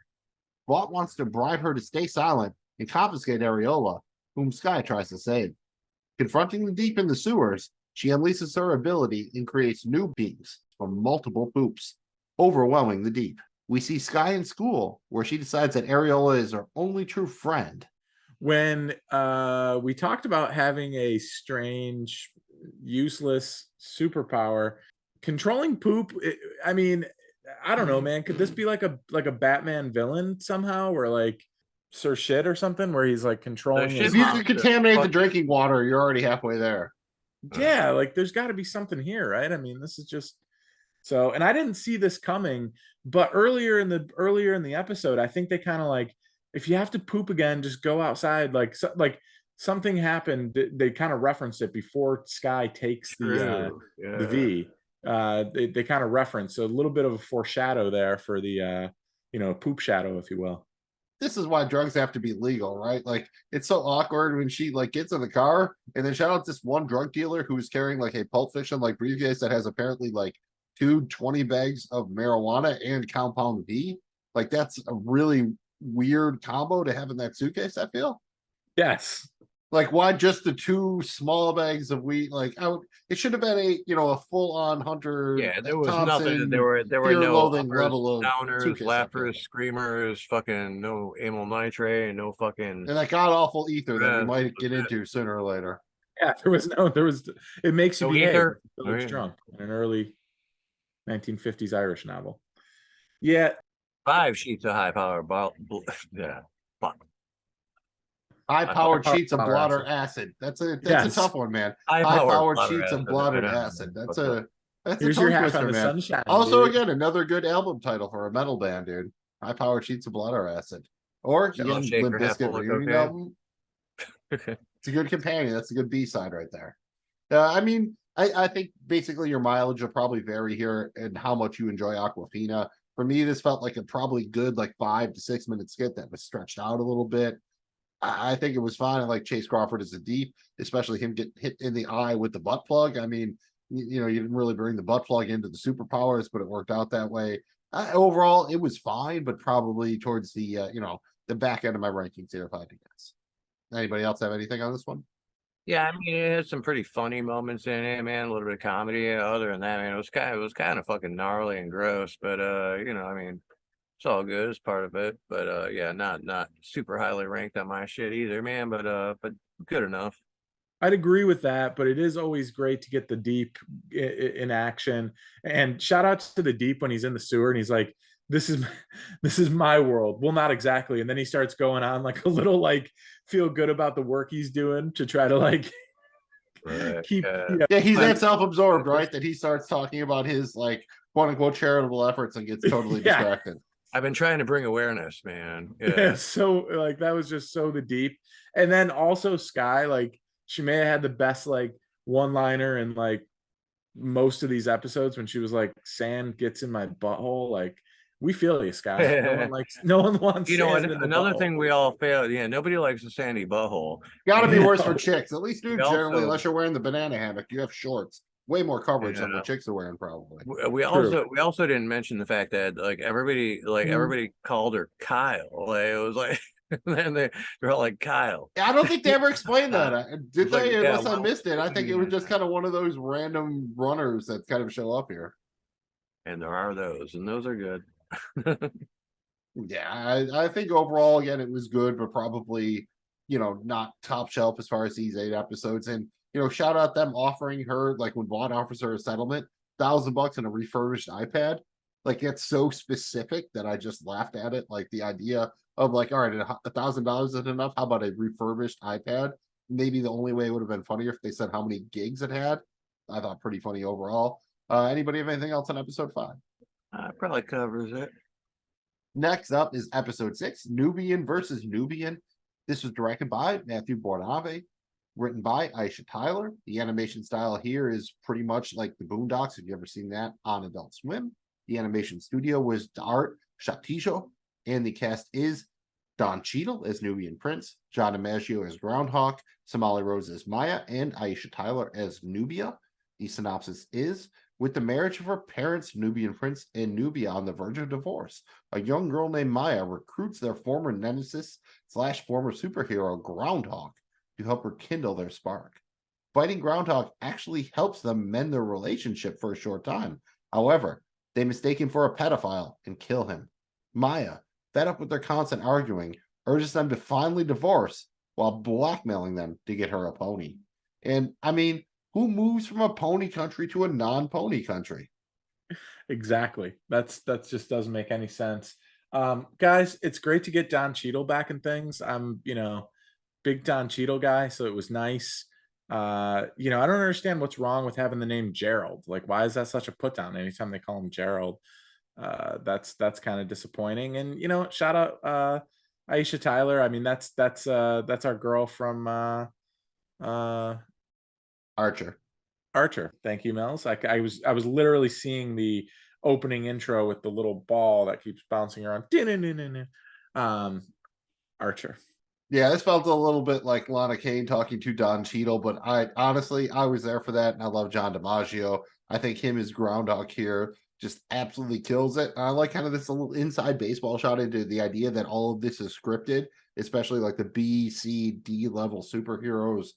Vought wants to bribe her to stay silent and confiscate Areola, whom Sky tries to save. Confronting the Deep in the sewers, she unleashes her ability and creates new beings from multiple poops, overwhelming the Deep. We see Sky in school, where she decides that Areola is her only true friend. When we talked about having a strange, useless superpower, controlling poop, I don't know, man. Could this be like a Batman villain somehow, or like Sir Shit or something, where he's like controlling Sir his If you Monster. can contaminate the drinking water, you're already halfway there. Yeah, like there's got to be something here, right? This is just so, and I didn't see this coming, but earlier in the episode, I think they kind of like, if you have to poop again, just go outside. Like something happened. They kind of referenced it before Sky takes the V. They kind of reference a little bit of a foreshadow there for the poop shadow, if you will. This is why drugs have to be legal, right? Like, it's so awkward when she like gets in the car, and then shout out this one drug dealer who's carrying like a Pulp Fiction like briefcase that has apparently like 20 bags of marijuana and Compound V. Like, that's a really weird combo to have in that suitcase, I feel. Yes. Like, why just the 2 small bags of weed? Like, it should have been a full-on Hunter. Yeah, there was Thompson, nothing. There were fear no loathing uppers, level of downers, suitcase, I lappers, feel. screamers, fucking no amyl nitrate, and no fucking. And that god-awful ether that we Yeah, might get into sooner or later. Yeah, it makes you No behave. ether? It Oh, looks yeah. drunk in an early 1950s Irish novel. Yeah. 5 sheets of high power. Yeah. Fuck. High-powered sheets of Power blotter acid. That's a Yes. tough one, man. High-powered High-powered blotter sheets of acid. blotted Yeah. acid. That's a Here's your tongue half twister, on the man. sunshine. Also, dude. again, another good album title for a metal band, dude. High-powered sheets of blotter acid. Or Jello again, shaker, Limp half Bizkit full of reunion cocaine. album. It's a good companion. That's a good B-side right there. I think basically your mileage will probably vary here and how much you enjoy Aquafina. For me, this felt like a probably good like 5 to 6 minute skit that was stretched out a little bit. I think it was fine. I like Chase Crawford as a deep, especially him getting hit in the eye with the butt plug. I mean, you didn't really bring the butt plug into the superpowers, but it worked out that way. Overall, it was fine, but probably towards the the back end of my rankings here, if I had to guess. Anybody else have anything on this one? Yeah, I mean, it had some pretty funny moments in it, man. A little bit of comedy. Other than that, man, it was kind of fucking gnarly and gross. But I mean, it's all good. It's part of it. But yeah, not super highly ranked on my shit either, man. But good enough. I'd agree with that, but it is always great to get the deep in action. And shout out to the deep when he's in the sewer and he's like, this is my world. Well, not exactly. And then he starts going on like a little like feel good about the work he's doing to try to like keep. Yeah, he's that self-absorbed, right? That he starts talking about his like quote unquote charitable efforts and gets totally distracted. I've been trying to bring awareness, man. Yeah. So like that was just so the deep. And then also Sky, like she may have had the best like one-liner in like most of these episodes when she was like, sand gets in my butthole. Like, we feel you, Sky. No one wants another thing we all failed. Yeah, nobody likes a sandy butthole. Gotta be worse for chicks. At least, dude, generally, unless you're wearing the banana hammock, you have shorts. Way more coverage than what chicks are wearing, probably. We also didn't mention the fact that like everybody called her Kyle. Like it was like then they're all like Kyle. I don't think they ever explained that. Did they? Like, Unless I missed it. I think it was just kind of one of those random runners that kind of show up here. And there are those, and those are good. Yeah, I think overall, again, it was good, but probably, not top shelf as far as these 8 episodes. And, shout out them offering her, like when Vaughn offers her a settlement, $1,000 and a refurbished iPad. Like, it's so specific that I just laughed at it. Like the idea of like, all right, $1,000 isn't enough. How about a refurbished iPad? Maybe the only way it would have been funnier if they said how many gigs it had. I thought pretty funny overall. Anybody have anything else on episode 5? Probably covers it. Next up is episode 6, Nubian versus Nubian. This was directed by Matthew Bornave, written by Aisha Tyler. The animation style here is pretty much like the Boondocks, if you've ever seen that on Adult Swim. The animation studio was Art Shatijo, and the cast is Don Cheadle as Nubian Prince, John DiMaggio as Groundhog, Somali Rose as Maya, and Aisha Tyler as Nubia. The synopsis is, with the marriage of her parents, Nubian Prince and Nubia on the verge of divorce, a young girl named Maya recruits their former nemesis / former superhero Groundhog to help her kindle their spark. Fighting Groundhog actually helps them mend their relationship for a short time. However, they mistake him for a pedophile and kill him. Maya, fed up with their constant arguing, urges them to finally divorce while blackmailing them to get her a pony. And I mean, who moves from a pony country to a non-pony country? Exactly. That just doesn't make any sense. Guys, it's great to get Don Cheadle back in things. I'm, big Don Cheadle guy, so it was nice. I don't understand what's wrong with having the name Gerald. Like, why is that such a put down anytime they call him Gerald? That's kind of disappointing. And shout out Aisha Tyler. I mean, that's our girl from Archer. Thank you, Mel's. I was literally seeing the opening intro with the little ball that keeps bouncing around. Archer. Yeah, this felt a little bit like Lana Kane talking to Don Cheadle, but I was there for that, and I love John DiMaggio. I think him as Groundhog here just absolutely kills it. I like kind of this little inside baseball shot into the idea that all of this is scripted, especially like the B, C, D level superheroes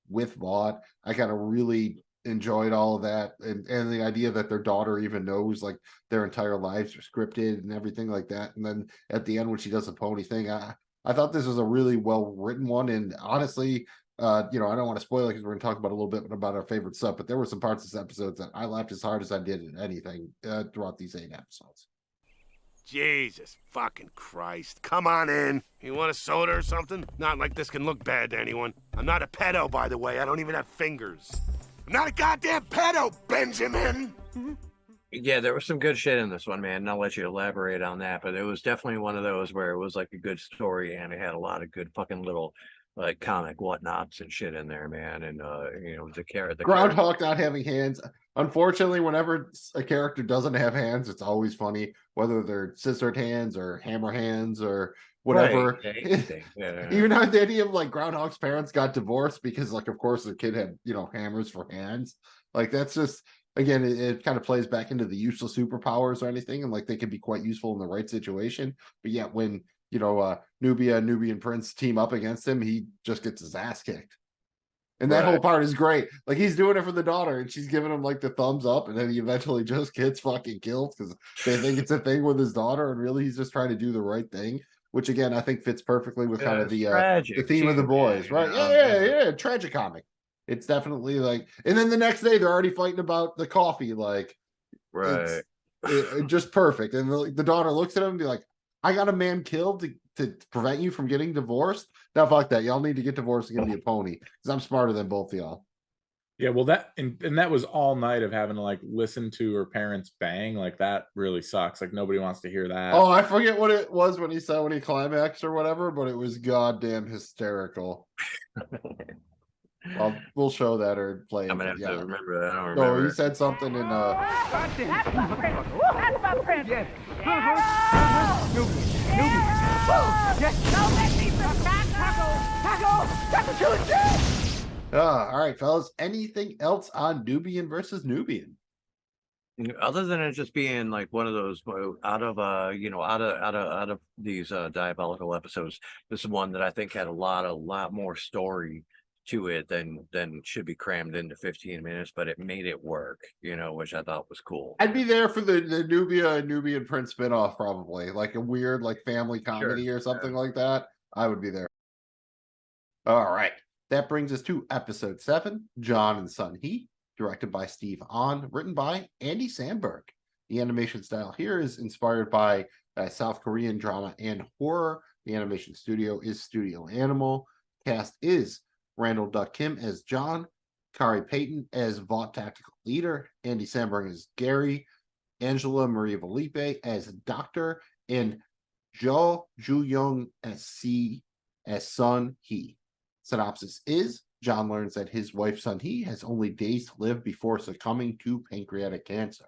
with Vought. I kind of really enjoyed all of that, and the idea that their daughter even knows like their entire lives are scripted and everything like that. And then at the end when she does the pony thing, I thought this was a really well written one. And honestly, I don't want to spoil it because we're going to talk about a little bit about our favorite stuff, but there were some parts of this episode that I laughed as hard as I did at anything throughout these 8 episodes. Jesus fucking Christ. Come on in. You want a soda or something? Not like this can look bad to anyone. I'm not a pedo, by the way. I don't even have fingers. I'm not a goddamn pedo, Benjamin! Yeah, there was some good shit in this one, man, and I'll let you elaborate on that, but it was definitely one of those where it was like a good story and it had a lot of good fucking little like comic whatnots and shit in there, man. And you know, the character Groundhog not having hands. Unfortunately, whenever a character doesn't have hands, it's always funny, whether they're scissored hands or hammer hands or whatever. Right, anything, yeah. Even on the idea of like Groundhog's parents got divorced because, like, of course, the kid had, you know, hammers for hands. Like, that's just, again, it kind of plays back into the useless superpowers or anything, and like they can be quite useful in the right situation. But yet, when you know Nubian Prince team up against him, he just gets his ass kicked. And that whole part is great. Like, he's doing it for the daughter, and she's giving him like the thumbs up, and then he eventually just gets fucking killed because they think it's a thing with his daughter, and really he's just trying to do the right thing. Which again, I think fits perfectly with kind of the theme of the boys, right? Yeah, tragicomic. It's definitely like, and then the next day they're already fighting about the coffee, like, right? Just perfect. And the daughter looks at him and be like, "I got a man killed to prevent you from getting divorced. Now fuck that. Y'all need to get divorced and give me a pony because I'm smarter than both of y'all." Yeah, well, that and that was all night of having to like listen to her parents bang. Like, that really sucks. Like, nobody wants to hear that. Oh, I forget what it was when he said when he climaxed or whatever, but it was goddamn hysterical. We'll show that or play. I'm gonna have to remember that. I don't No, remember. he said something in That's my friend. That's my friend. Yes. Don't make me some taco. That's what you did. all right, fellas. Anything else on Nubian versus Nubian? Other than it just being like one of those out of these diabolical episodes, this is one that I think had a lot more story to it than should be crammed into 15 minutes, but it made it work, you know, which I thought was cool. I'd be there for the Nubian Prince spinoff, probably like a weird like family comedy or something like that. I would be there. All right, that brings us to episode 7, John and Sun He, directed by Steve Ahn, written by Andy Samberg. The animation style here is inspired by South Korean drama and horror. The animation studio is Studio Animal. Cast is Randall Duck Kim as John, Kari Payton as Vought Tactical Leader, Andy Samberg as Gary, Angela Marie Felipe as Doctor, and Jo Ju-young as Sun He. Synopsis is, John learns that his wife Sun He has only days to live before succumbing to pancreatic cancer.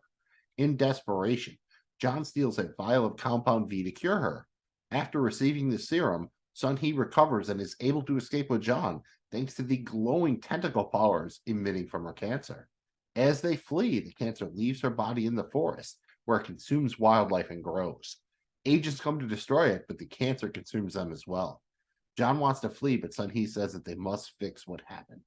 In desperation, John steals a vial of Compound V to cure her. After receiving the serum, Sun He recovers and is able to escape with John thanks to the glowing tentacle powers emitting from her cancer. As they flee, the cancer leaves her body in the forest, where it consumes wildlife and grows. Agents come to destroy it, but the cancer consumes them as well. John wants to flee, but Sun He says that they must fix what happened.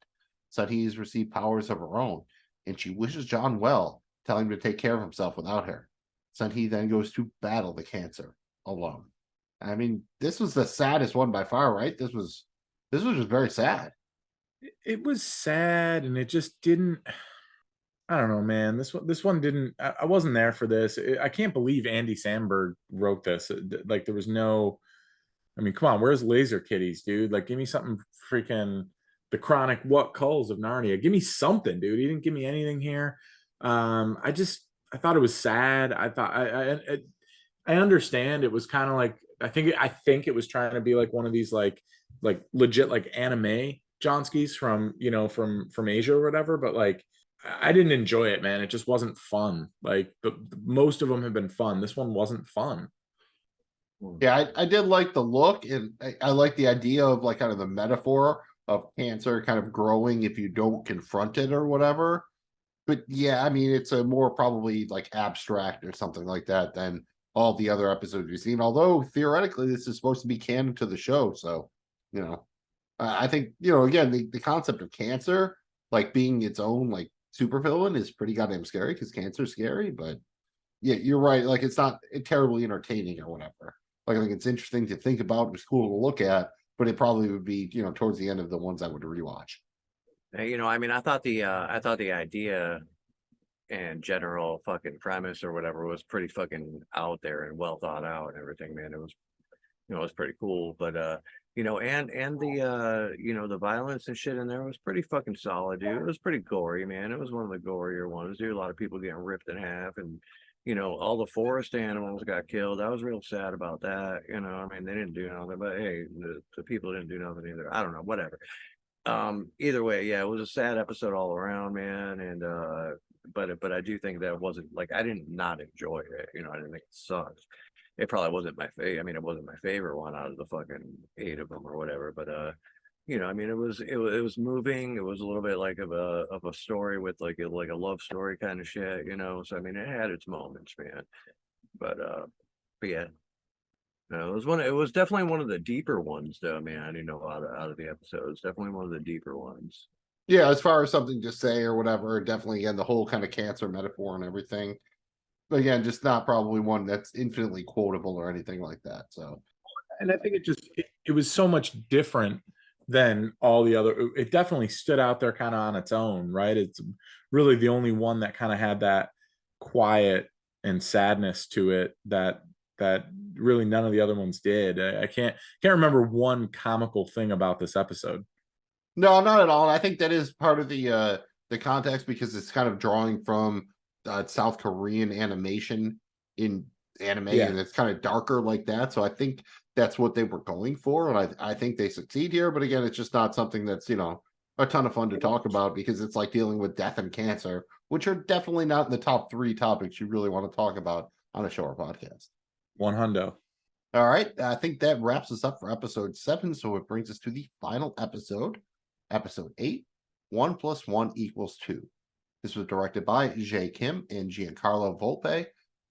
Sun He has received powers of her own, and she wishes John well, telling him to take care of himself without her. Sun He then goes to battle the cancer alone. I mean, this was the saddest one by far, right? This was just very sad. It was sad, and it just didn't. I don't know, man. This one didn't. I wasn't there for this. I can't believe Andy Samberg wrote this. Like, there was no. I mean, come on, where's Laser Kitties, dude? Like, give me something freaking the Chronic What Culls of Narnia. Give me something, dude. He didn't give me anything here. I thought it was sad. I thought I understand it was kind of like I think it was trying to be like one of these like legit like anime Johnskis from from Asia or whatever, but like I didn't enjoy it, man. It just wasn't fun. Like most of them have been fun. This one wasn't fun. Yeah, I did like the look, and I like the idea of like kind of the metaphor of cancer kind of growing if you don't confront it or whatever. But yeah, I mean, it's a more probably like abstract or something like that than all the other episodes we've seen. Although theoretically, this is supposed to be canon to the show, so I think again the concept of cancer like being its own like supervillain is pretty goddamn scary because cancer's scary. But yeah, you're right. Like, it's not terribly entertaining or whatever. Like, I think it's interesting to think about. It's cool to look at, but it probably would be towards the end of the ones I would rewatch. I mean, I thought the idea and general fucking premise or whatever was pretty fucking out there and well thought out and everything, man. It was, it was pretty cool. But and the the violence and shit in there was pretty fucking solid, dude. It was pretty gory, man. It was one of the gorier ones, dude. A lot of people getting ripped in half and all the forest animals got killed. I was real sad about that. I mean, they didn't do nothing, but hey, the people didn't do nothing either. I don't know, whatever. Either way, yeah, it was a sad episode all around, man. And but I do think that wasn't like I didn't not enjoy it. I didn't think it sucked. It probably wasn't my favorite. I mean, it wasn't my favorite one out of the fucking 8 of them or whatever. But I mean, it was moving. It was a little bit like of a story with like a love story kind of shit. So I mean, it had its moments, man. But yeah. No, it was definitely one of the deeper ones though, man. Out of the episodes. Definitely one of the deeper ones. Yeah, as far as something to say or whatever, definitely again the whole kind of cancer metaphor and everything. But again, just not probably one that's infinitely quotable or anything like that. So, and I think it was so much different than all the other. It definitely stood out there kind of on its own, right? It's really the only one that kind of had that quiet and sadness to it that really none of the other ones did. I can't remember one comical thing about this episode. no, not at all. And I think that is part of the context because it's kind of drawing from South Korean animation in anime, and it's kind of darker like that. So I think that's what they were going for, and I think they succeed here. But again, it's just not something that's a ton of fun to talk about because it's like dealing with death and cancer, which are definitely not in the top 3 topics you really want to talk about on a show or podcast. 100. All right, I think that wraps us up for episode 7. So it brings us to the final episode, episode 8. 1 + 1 = 2. This was directed by Jae Kim and Giancarlo Volpe,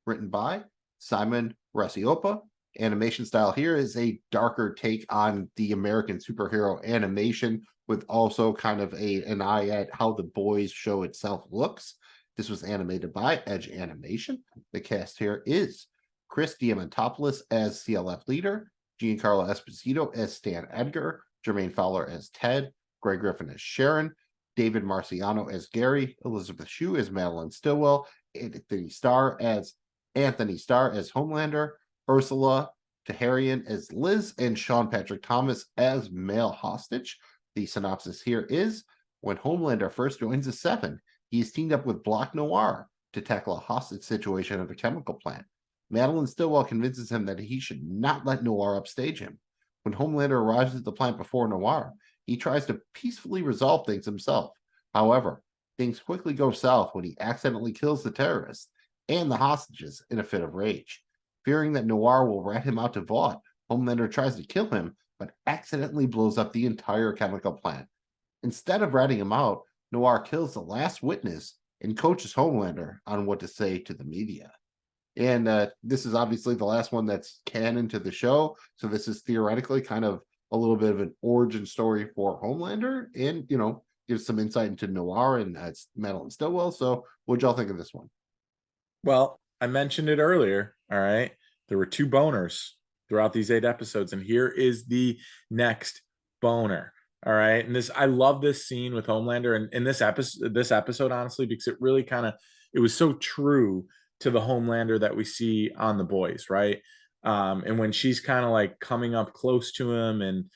written by Simon Rasiopa. Animation style here is a darker take on the American superhero animation with also kind of an eye at how the Boys show itself looks. This was animated by Edge Animation. The cast here is Chris Diamantopoulos as CLF leader, Giancarlo Esposito as Stan Edgar, Jermaine Fowler as Ted, Greg Griffin as Sharon, David Marciano as Gary, Elizabeth Shue as Madeline Stillwell, Anthony Starr as Homelander, Ursula Taharian as Liz, and Sean Patrick Thomas as male hostage. The synopsis here is, when Homelander first joins the Seven, he is teamed up with Black Noir to tackle a hostage situation at a chemical plant. Madeline Stillwell convinces him that he should not let Noir upstage him. When Homelander arrives at the plant before Noir, he tries to peacefully resolve things himself. However, things quickly go south when he accidentally kills the terrorists and the hostages in a fit of rage. Fearing that Noir will rat him out to Vought, Homelander tries to kill him, but accidentally blows up the entire chemical plant. Instead of ratting him out, Noir kills the last witness and coaches Homelander on what to say to the media. And this is obviously the last one that's canon to the show, so this is theoretically kind of a little bit of an origin story for Homelander, and gives some insight into Noir and Madeline Stillwell. So what'd y'all think of this one? Well, I mentioned it earlier. All right, there were 2 boners throughout these 8 episodes, and here is the next boner. All right, and I love this scene with Homelander and in this episode honestly, because it really it was so true to the Homelander that we see on The Boys, right? And when she's kind of like coming up close to him and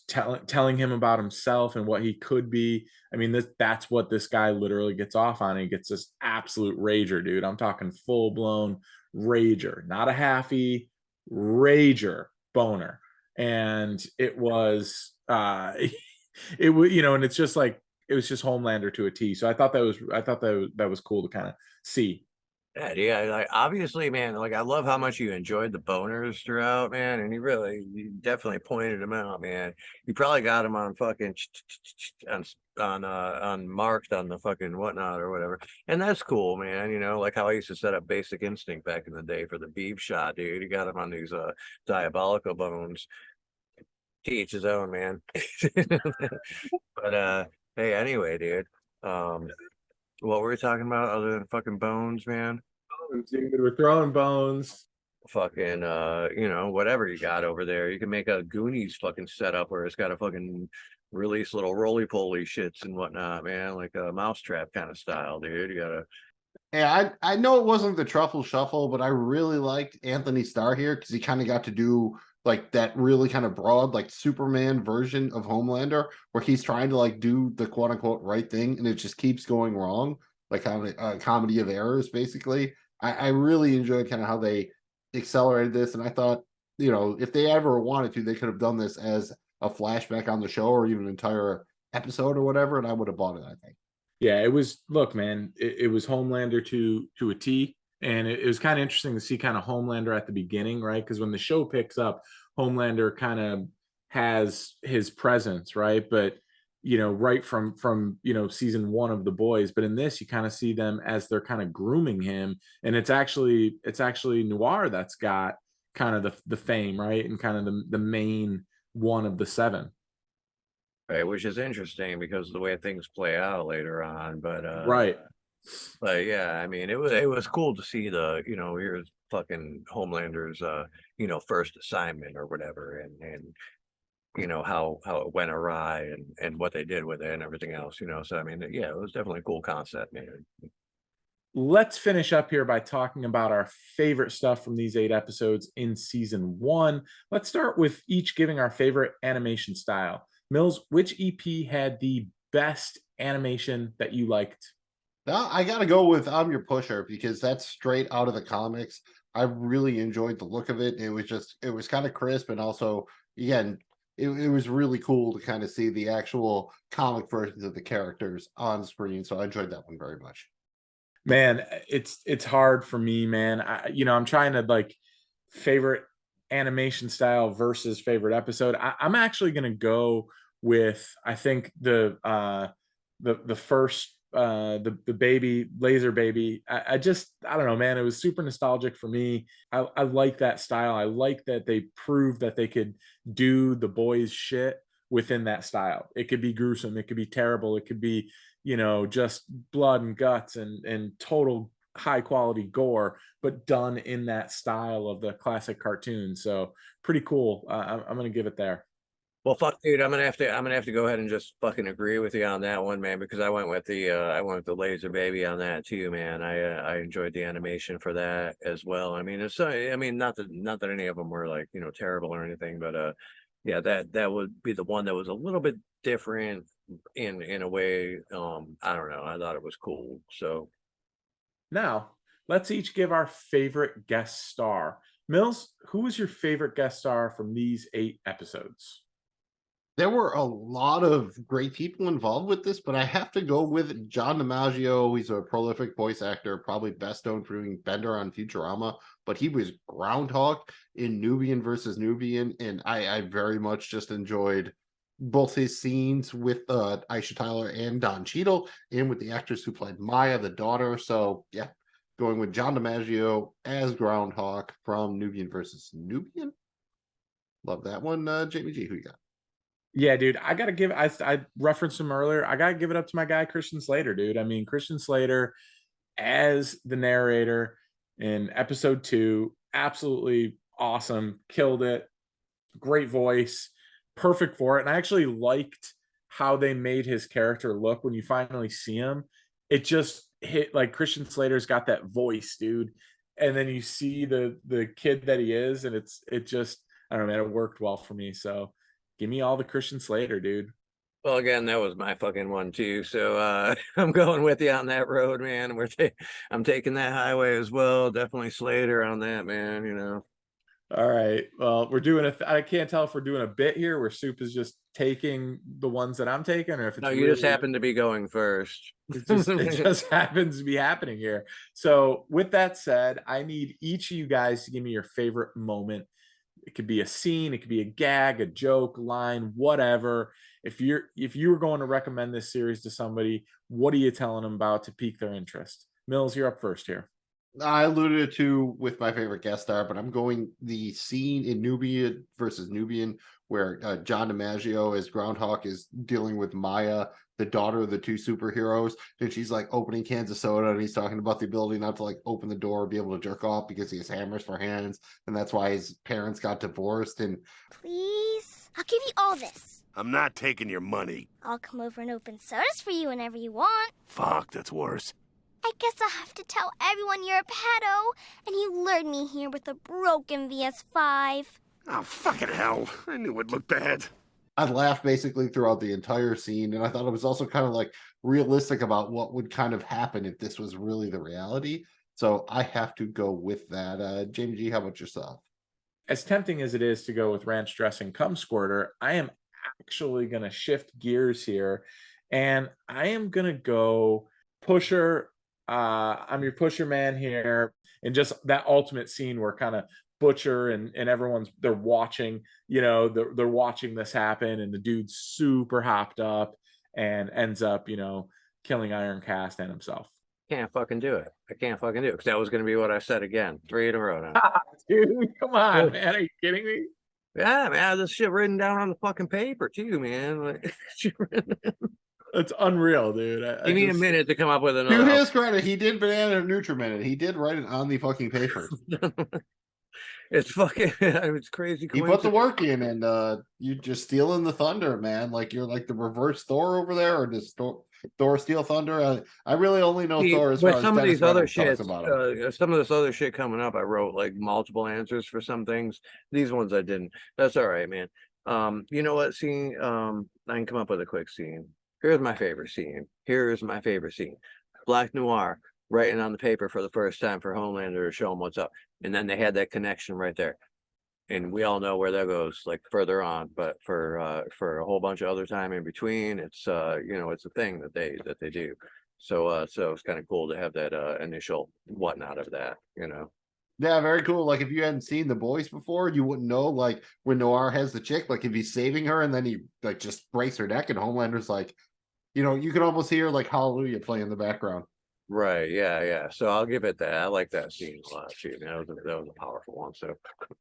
telling him about himself and what he could be. I mean, that's what this guy literally gets off on. He gets this absolute rager, dude. I'm talking full blown rager, not a halfy, rager boner. And it was it was and it's just like it was just Homelander to a T. So I thought that was cool to kind of see. Yeah, like obviously, man, like I love how much you enjoyed the boners throughout, man, and you definitely pointed them out, man. You probably got them on fucking on marked on the fucking whatnot or whatever, and that's cool, man. Like how I used to set up Basic Instinct back in the day for the beef shot, dude. You got them on these diabolical bones. To each his own, man. But hey, anyway, dude. What were we talking about other than fucking bones, man? Dude, we're throwing bones. Fucking whatever you got over there. You can make a Goonies fucking setup where it's got a fucking release little roly-poly shits and whatnot, man. Like a mousetrap kind of style, dude. You gotta. Yeah, I know it wasn't the truffle shuffle, but I really liked Anthony Starr here because he kind of got to do like that really kind of broad, like Superman version of Homelander, where he's trying to like do the quote unquote right thing, and it just keeps going wrong, like kind of a comedy of errors, basically. I really enjoyed kind of how they accelerated this, and I thought, if they ever wanted to, they could have done this as a flashback on the show or even an entire episode or whatever, and I would have bought it, I think. Yeah, it was. Look, man, it was Homelander to a T, and it was kind of interesting to see kind of Homelander at the beginning, right? Because when the show picks up, Homelander kind of has his presence, right? But right from season one of The Boys, but in this, you kind of see them as they're kind of grooming him, and it's actually Noir that's got kind of the fame, right, and kind of the main one of the seven. Right, which is interesting because of the way things play out later on. Right. But yeah, I mean, it was cool to see here's fucking Homelander's first assignment or whatever, and how it went awry and what they did with it and everything else. So I mean, yeah, it was definitely a cool concept, man. Let's finish up here by talking about our favorite stuff from these 8 episodes in season 1. Let's start with each giving our favorite animation style. Mills, which EP had the best animation that you liked? Now, I got to go with I'm Your Pusher because that's straight out of the comics. I really enjoyed the look of it. It was kind of crisp, and also, again, it was really cool to kind of see the actual comic versions of the characters on screen. So I enjoyed that one very much. Man, it's hard for me, man. I'm trying to like favorite animation style versus favorite episode. I'm actually gonna go with, I think, the first the baby laser baby. I don't know, man. It was super nostalgic for me. I like that style. I like that they proved that they could do the boys shit within that style. It could be gruesome, it could be terrible, it could be just blood and guts and total high quality gore, but done in that style of the classic cartoon. So pretty cool. I'm gonna give it there. Well, fuck, dude, I'm gonna have to go ahead and just fucking agree with you on that one, man, because I went with the laser baby on that too, man. I enjoyed the animation for that as well. I mean, not that any of them were like terrible or anything, but yeah, that would be the one that was a little bit different in a way. I don't know. I thought it was cool. So Now, let's each give our favorite guest star. Mills, who was your favorite guest star from these 8 episodes? There were a lot of great people involved with this, but I have to go with John DiMaggio. He's a prolific voice actor, probably best known for doing Bender on Futurama, but he was Groundhog in Nubian versus Nubian, and I very much just enjoyed both his scenes with Aisha Tyler and Don Cheadle, and with the actress who played Maya, the daughter. So yeah, going with John DiMaggio as Groundhog from Nubian versus Nubian. Love that one. Jamie G, who you got? Yeah, dude, I gotta give. I referenced him earlier. I gotta give it up to my guy Christian Slater, dude. I mean, Christian Slater as the narrator in episode 2, absolutely awesome, killed it, great voice, perfect for it. And I actually liked how they made his character look when you finally see him. It just hit like Christian Slater's got that voice, dude. And then you see the kid that he is, and it just, I don't know, man, it worked well for me. So give me all the Christian Slater, dude. well, again, that was my fucking one too. So I'm going with you on that road, man. I'm taking that highway as well. Definitely Slater on that, man. All right. Well, we're doing I can't tell if we're doing a bit here where Soup is just taking the ones that I'm taking, or if it's No, you just happen to be going first. it just happens to be happening here. So with that said, I need each of you guys to give me your favorite moment. It could be a scene, it could be a gag, a joke, line, whatever. If you were going to recommend this series to somebody, what are you telling them about to pique their interest? Mills, you're up first here. I alluded to with my favorite guest star, but I'm going the scene in Nubian versus Nubian where John DiMaggio as Groundhog is dealing with Maya, the daughter of the 2 superheroes, and she's like opening cans of soda, and he's talking about the ability not to like open the door or be able to jerk off because he has hammers for hands, and that's why his parents got divorced. And please, I'll give you all this. I'm not taking your money. I'll come over and open sodas for you whenever you want. Fuck, that's worse. I guess I'll have to tell everyone you're a pedo, and you lured me here with a broken VS5. Oh, fucking hell. I knew it looked bad. I laughed basically throughout the entire scene, and I thought it was also kind of like realistic about what would kind of happen if this was really the reality. So I have to go with that. Jamie G, how about yourself? As tempting as it is to go with ranch dressing cum squirter, I am actually going to shift gears here, and I am going to go pusher. I'm your pusher man here, and just that ultimate scene where kind of Butcher and everyone's they're watching, they're watching this happen, and the dude's super hopped up and ends up, killing Iron Cast and himself. Can't fucking do it. I can't fucking do it, because that was going to be what I said again. 3 in a row now. Dude, come on, man. Are you kidding me? Yeah, man, this shit written down on the fucking paper too, man. Like, It's unreal, dude. give me a minute to come up with To another. his credit, he did Banana Nutriminute. He did write it on the fucking paper. It's fucking, it's crazy. He put the work in, and you just stealing the thunder, man. Like you're like the reverse Thor over there, or just Thor steal thunder. I really only know Thor as far as some of Dennis these other Reynolds talks shits, about him. some of this other shit coming up, I wrote like multiple answers for some things. These ones I didn't. That's all right, man. You know what scene? I can come up with a quick scene. Here's my favorite scene. Black Noir writing on the paper for the first time for Homelander to show him what's up, and then they had that connection right there. And we all know where that goes, like further on. But for a whole bunch of other time in between, it's it's a thing that they do. So it's kind of cool to have that initial whatnot of that. Yeah, very cool. Like if you hadn't seen The Boys before, you wouldn't know. Like when Noir has the chick, like if he's saving her and then he like just breaks her neck, and Homelander's like, you can almost hear like Hallelujah play in the background. Right. Yeah. So I'll give it that. I like that scene a lot too. That was a powerful one. So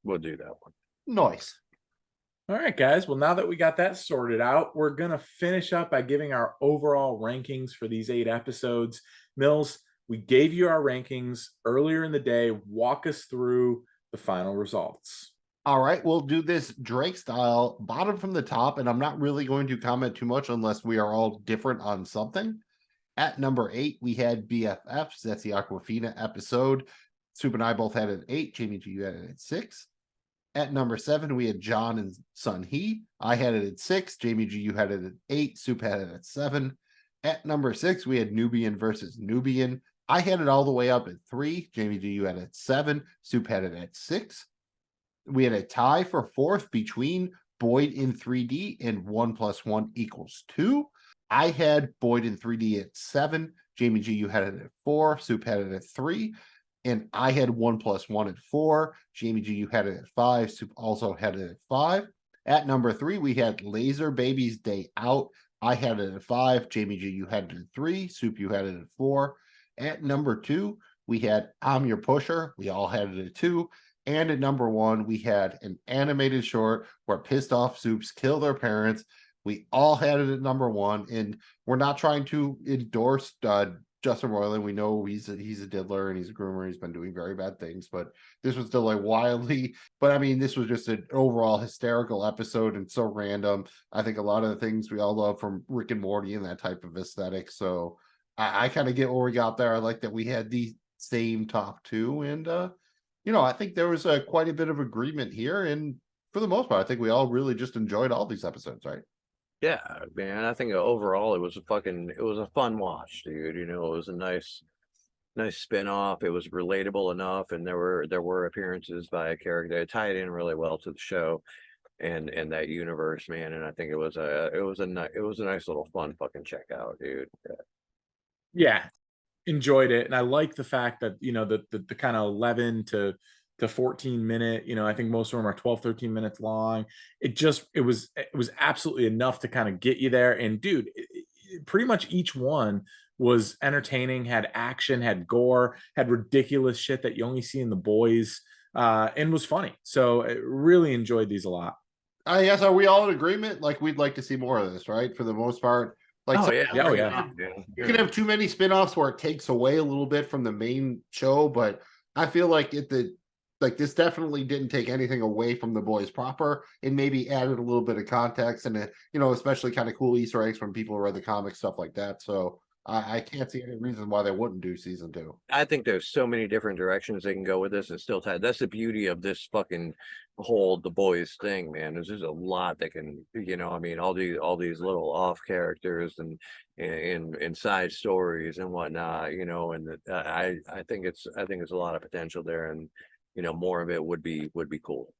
we'll do that one. Nice. All right, guys. Well, now that we got that sorted out, we're going to finish up by giving our overall rankings for these 8 episodes. Mills, we gave you our rankings earlier in the day. Walk us through the final results. All right, we'll do this Drake style, bottom from the top, and I'm not really going to comment too much unless we are all different on something. At number 8, we had BFFs. That's the Aquafina episode. Soup and I both had it at 8. Jamie G, you had it at 6. At number 7, we had John and Sun He. I had it at 6. Jamie G, you had it at 8. Soup had it at 7. At number 6, we had Nubian versus Nubian. I had it all the way up at 3. Jamie G, you had it at 7. Soup had it at 6. We had a tie for 4th between Boyd in 3D and 1 + 1 = 2. I had Boyd in 3D at 7. Jamie G, you had it at 4. Soup had it at 3. And I had 1 + 1 at 4. Jamie G, you had it at 5. Soup also had it at 5. At number 3, we had Laser Baby's Day Out. I had it at 5. Jamie G, you had it at 3. Soup, you had it at 4. At number 2, we had I'm Your Pusher. We all had it at 2. And at number 1, we had an animated short where pissed off Soups kill their parents. We all had it at number 1, and we're not trying to endorse Justin Roiland. We know he's a diddler and he's a groomer. He's been doing very bad things, but this was still like wildly. But I mean, this was just an overall hysterical episode and so random. I think a lot of the things we all love from Rick and Morty and that type of aesthetic. So I kind of get where we got there. I like that we had the same top 2, and I think there was quite a bit of agreement here. And for the most part, I think we all really just enjoyed all these episodes, right? Yeah, man. I think overall it was a fun watch, dude. It was a nice spin-off. It was relatable enough, and there were appearances by a character that tied in really well to the show and that universe, man. And I think it was a nice little fun fucking check out, dude. Yeah, enjoyed it, and I like the fact that the kind of 11 to 14 minute, I think most of them are 12, 13 minutes long. It was absolutely enough to kind of get you there. And dude, pretty much each one was entertaining, had action, had gore, had ridiculous shit that you only see in The Boys, and was funny. So I really enjoyed these a lot. Yes, are we all in agreement? Like we'd like to see more of this, right? For the most part. Like, you can have too many spin-offs where it takes away a little bit from the main show, but I feel like this definitely didn't take anything away from The Boys proper, and maybe added a little bit of context and especially kind of cool Easter eggs from people who read the comics, stuff like that. So I can't see any reason why they wouldn't do season 2. I think there's so many different directions they can go with this and still tie. That's the beauty of this fucking whole The Boys thing, man. There's just a lot that can, I mean, all these little off characters and side stories and whatnot, and I think it's a lot of potential there, and more of it would be cool.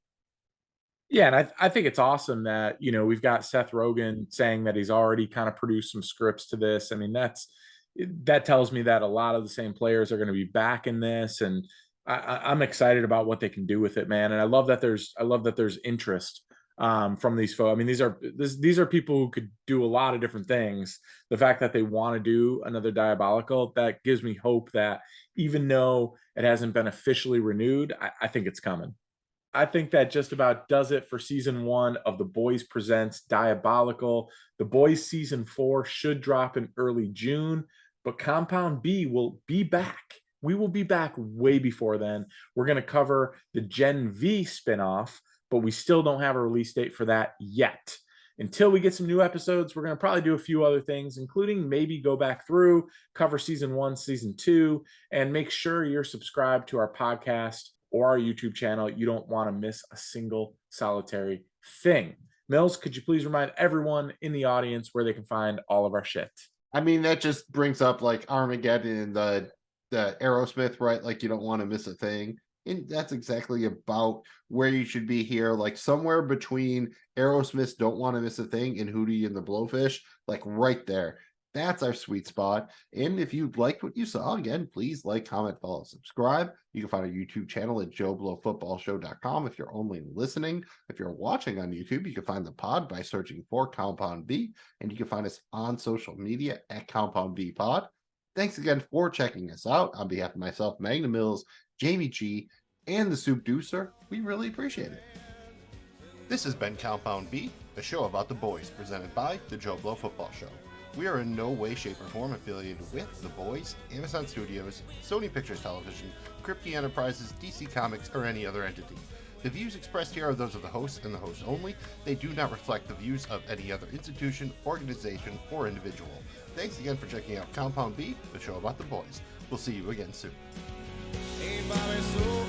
Yeah, and I think it's awesome that, we've got Seth Rogen saying that he's already kind of produced some scripts to this. I mean, that tells me that a lot of the same players are going to be back in this, and I'm excited about what they can do with it, man. And I love that there's interest from these folks. I mean, these are people who could do a lot of different things. The fact that they want to do another Diabolical, that gives me hope that even though it hasn't been officially renewed, I think it's coming. I think that just about does it for season 1 of The Boys Presents Diabolical. The Boys season 4 should drop in early June, but Compound B will be back. We will be back way before then. We're going to cover the Gen V spinoff, but we still don't have a release date for that yet. Until we get some new episodes, we're going to probably do a few other things, including maybe go back through, cover season 1, season 2, and make sure you're subscribed to our podcast or our YouTube channel. You don't want to miss a single solitary thing. Mills, could you please remind everyone in the audience where they can find all of our shit? I mean, that just brings up like Armageddon and the Aerosmith, right? Like, you don't want to miss a thing. And that's exactly about where you should be here, like somewhere between Aerosmith's Don't Want to Miss a Thing and Hootie and the Blowfish, like right there. That's our sweet spot. And if you liked what you saw, again, please like, comment, follow, subscribe. You can find our YouTube channel at joeblowfootballshow.com if you're only listening. If you're watching on YouTube, you can find the pod by searching for Compound B, and you can find us on social media at Compound B Pod. Thanks again for checking us out. On behalf of myself, Magnum Mills, Jamie G, and the Soupdeucer, we really appreciate it. This has been Compound B, a show about the boys, presented by the Joe Blow Football Show. We are in no way, shape, or form affiliated with The Boys, Amazon Studios, Sony Pictures Television, Kripke Enterprises, DC Comics, or any other entity. The views expressed here are those of the host and the host only. They do not reflect the views of any other institution, organization, or individual. Thanks again for checking out Compound B, the show about the boys. We'll see you again soon. Ain't Bobby so